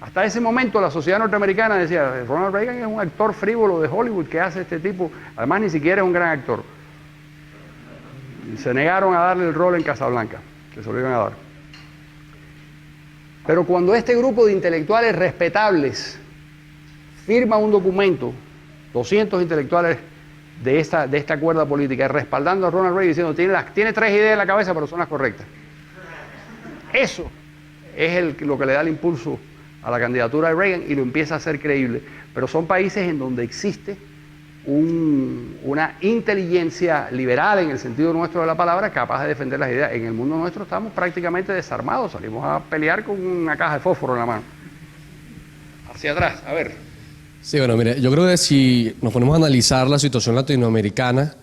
Hasta ese momento la sociedad norteamericana decía, Ronald Reagan es un actor frívolo de Hollywood que hace este tipo, además ni siquiera es un gran actor. Y se negaron a darle el rol en Casablanca, que se lo iban a dar. Pero cuando este grupo de intelectuales respetables firma un documento, 200 intelectuales de esta cuerda política, respaldando a Ronald Reagan, diciendo, tiene 3 ideas en la cabeza, pero son las correctas. Eso es lo que le da el impulso a la candidatura de Reagan y lo empieza a hacer creíble. Pero son países en donde existe una inteligencia liberal, en el sentido nuestro de la palabra, capaz de defender las ideas. En el mundo nuestro estamos prácticamente desarmados, salimos a pelear con una caja de fósforo en la mano. Hacia atrás, a ver. Sí, bueno, mire, yo creo que si nos ponemos a analizar la situación latinoamericana,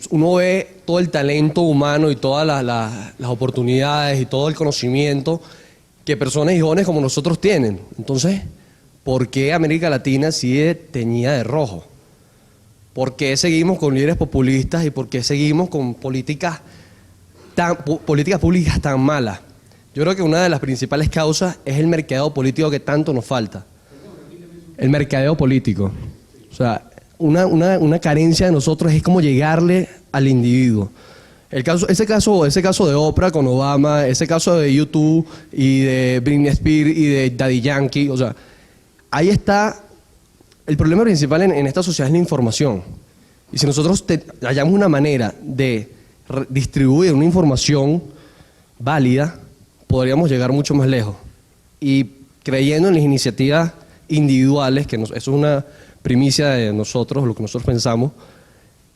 uno ve todo el talento humano y todas las oportunidades y todo el conocimiento que personas y jóvenes como nosotros tienen. Entonces, ¿por qué América Latina sigue teñida de rojo? ¿Por qué seguimos con líderes populistas y por qué seguimos con políticas públicas tan malas? Yo creo que una de las principales causas es el mercadeo político que tanto nos falta. El mercadeo político. O sea, una carencia de nosotros es como llegarle al individuo. Ese caso de Oprah con Obama, ese caso de YouTube y de Britney Spears y de Daddy Yankee, o sea, ahí está. El problema principal en esta sociedad es la información. Y si nosotros hallamos una manera de distribuir una información válida, podríamos llegar mucho más lejos. Y creyendo en las iniciativas individuales, que eso es una primicia de nosotros, lo que nosotros pensamos,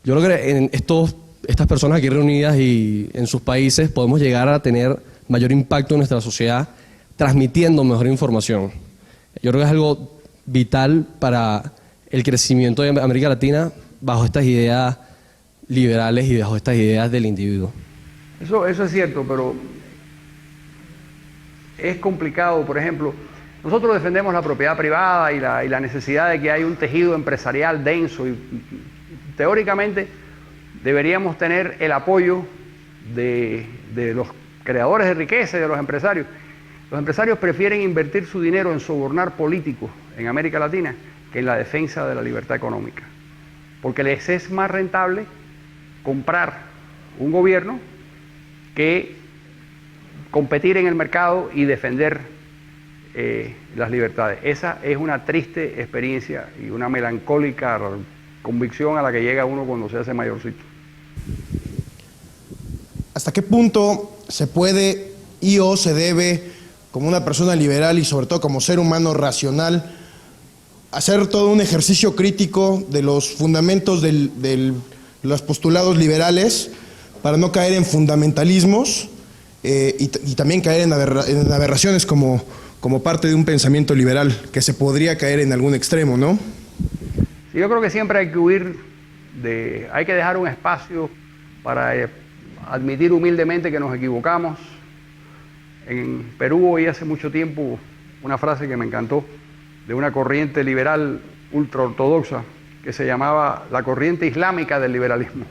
yo creo que en estas personas aquí reunidas y en sus países podemos llegar a tener mayor impacto en nuestra sociedad transmitiendo mejor información. Yo creo que es algo vital para el crecimiento de América Latina bajo estas ideas liberales y bajo estas ideas del individuo. Eso es cierto, pero es complicado. Por ejemplo, nosotros defendemos la propiedad privada y la necesidad de que haya un tejido empresarial denso y teóricamente deberíamos tener el apoyo de los creadores de riqueza y de los empresarios. Los empresarios prefieren invertir su dinero en sobornar políticos en América Latina que en la defensa de la libertad económica, porque les es más rentable comprar un gobierno que competir en el mercado y defender las libertades. Esa es una triste experiencia y una melancólica convicción a la que llega uno cuando se hace mayorcito. ¿Hasta qué punto se puede o se debe, como una persona liberal y sobre todo como ser humano racional, hacer todo un ejercicio crítico de los fundamentos de los postulados liberales para no caer en fundamentalismos y también caer en aberraciones como parte de un pensamiento liberal que se podría caer en algún extremo, ¿no? Sí, yo creo que siempre hay que huir hay que dejar un espacio para admitir humildemente que nos equivocamos. En Perú oí hace mucho tiempo una frase que me encantó de una corriente liberal ultraortodoxa que se llamaba la corriente islámica del liberalismo,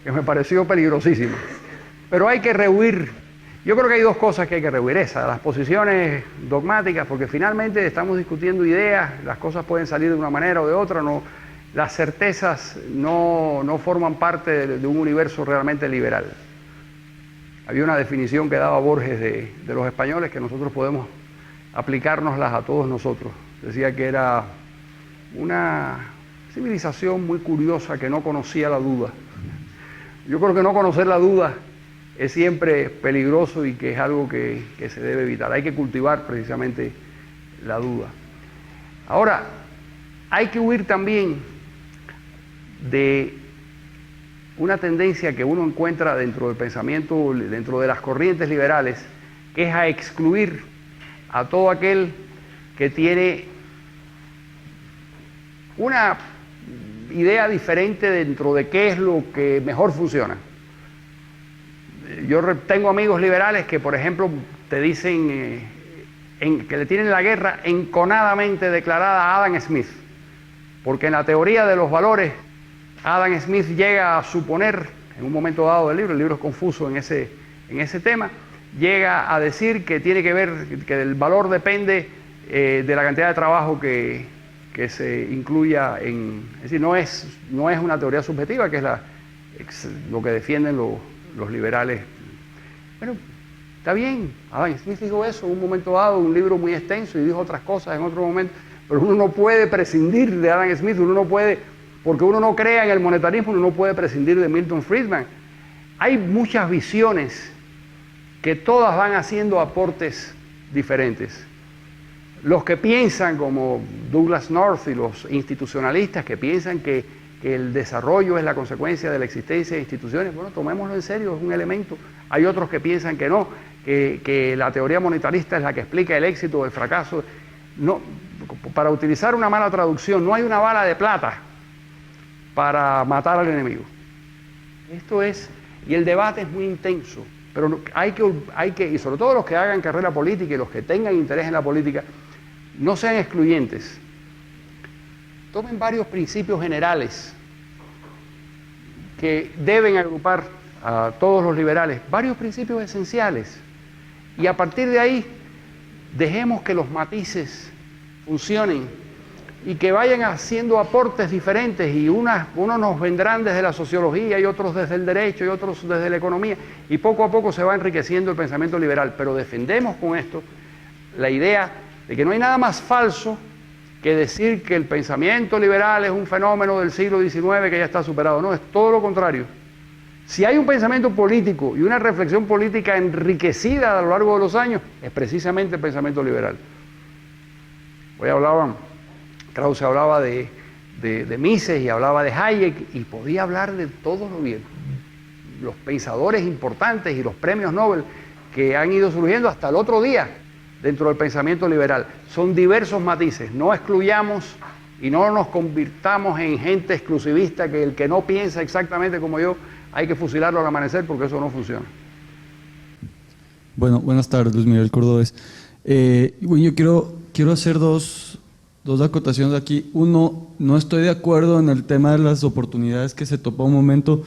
que me pareció peligrosísima. Pero hay que rehuir. Yo creo que hay dos cosas que hay que rehuir. Las posiciones dogmáticas, porque finalmente estamos discutiendo ideas, las cosas pueden salir de una manera o de otra, las certezas no forman parte de un universo realmente liberal. Había una definición que daba Borges de los españoles que nosotros podemos aplicárnoslas a todos nosotros. Decía que era una civilización muy curiosa que no conocía la duda. Yo creo que no conocer la duda es siempre peligroso y que es algo que se debe evitar. Hay que cultivar precisamente la duda. Ahora, hay que huir también de una tendencia que uno encuentra dentro del pensamiento, dentro de las corrientes liberales, que es a excluir a todo aquel que tiene una idea diferente dentro de qué es lo que mejor funciona. Yo tengo amigos liberales que, por ejemplo, te dicen que le tienen la guerra enconadamente declarada a Adam Smith, porque en la teoría de los valores Adam Smith llega a suponer, en un momento dado del libro, el libro es confuso en ese tema, llega a decir que tiene que ver, que el valor depende de la cantidad de trabajo que se incluya en... Es decir, no es una teoría subjetiva, que es lo que defienden los liberales. Bueno, está bien, Adam Smith dijo eso en un momento dado, un libro muy extenso, y dijo otras cosas en otro momento, pero uno no puede prescindir de Adam Smith, uno no puede, porque uno no crea en el monetarismo, uno no puede prescindir de Milton Friedman. Hay muchas visiones que todas van haciendo aportes diferentes. Los que piensan, como Douglas North y los institucionalistas, que piensan que el desarrollo es la consecuencia de la existencia de instituciones, bueno, tomémoslo en serio, es un elemento. Hay otros que piensan que no, que la teoría monetarista es la que explica el éxito o el fracaso. No, para utilizar una mala traducción, no hay una bala de plata para matar al enemigo. Esto es, y el debate es muy intenso, pero hay que, y sobre todo los que hagan carrera política y los que tengan interés en la política, no sean excluyentes. Tomen varios principios generales que deben agrupar a todos los liberales, varios principios esenciales, y a partir de ahí dejemos que los matices funcionen y que vayan haciendo aportes diferentes, y unos nos vendrán desde la sociología y otros desde el derecho y otros desde la economía, y poco a poco se va enriqueciendo el pensamiento liberal. Pero defendemos con esto la idea de que no hay nada más falso que decir que el pensamiento liberal es un fenómeno del siglo XIX que ya está superado. No, es todo lo contrario. Si hay un pensamiento político y una reflexión política enriquecida a lo largo de los años, es precisamente el pensamiento liberal. Hoy Krause hablaba de Mises y hablaba de Hayek, y podía hablar de todos los pensadores importantes y los premios Nobel que han ido surgiendo hasta el otro día dentro del pensamiento liberal. Son diversos matices, no excluyamos y no nos convirtamos en gente exclusivista, que el que no piensa exactamente como yo hay que fusilarlo al amanecer, porque eso no funciona. Bueno, buenas tardes, Luis Miguel Cordobés. Bueno, yo quiero hacer dos acotaciones aquí. Uno, no estoy de acuerdo en el tema de las oportunidades que se topó un momento,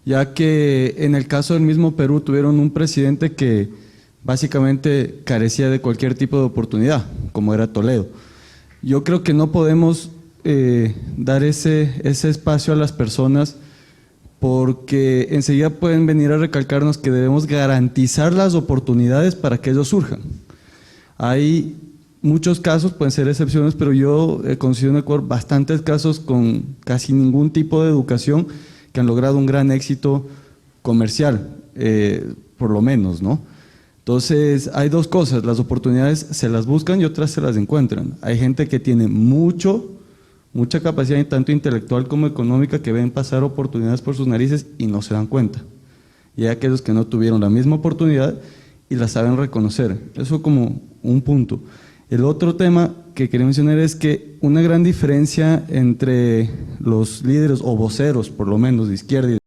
ya que en el caso del mismo Perú tuvieron un presidente que básicamente carecía de cualquier tipo de oportunidad, como era Toledo. Yo creo que no podemos dar ese espacio a las personas, porque enseguida pueden venir a recalcarnos que debemos garantizar las oportunidades para que ellos surjan. Hay muchos casos, pueden ser excepciones, pero yo he conocido en Ecuador bastantes casos con casi ningún tipo de educación que han logrado un gran éxito comercial, por lo menos, ¿no? Entonces, hay dos cosas: las oportunidades se las buscan y otras se las encuentran. Hay gente que tiene mucha capacidad, tanto intelectual como económica, que ven pasar oportunidades por sus narices y no se dan cuenta. Y hay aquellos que no tuvieron la misma oportunidad y la saben reconocer. Eso como un punto. El otro tema que quería mencionar es que una gran diferencia entre los líderes o voceros, por lo menos de izquierda y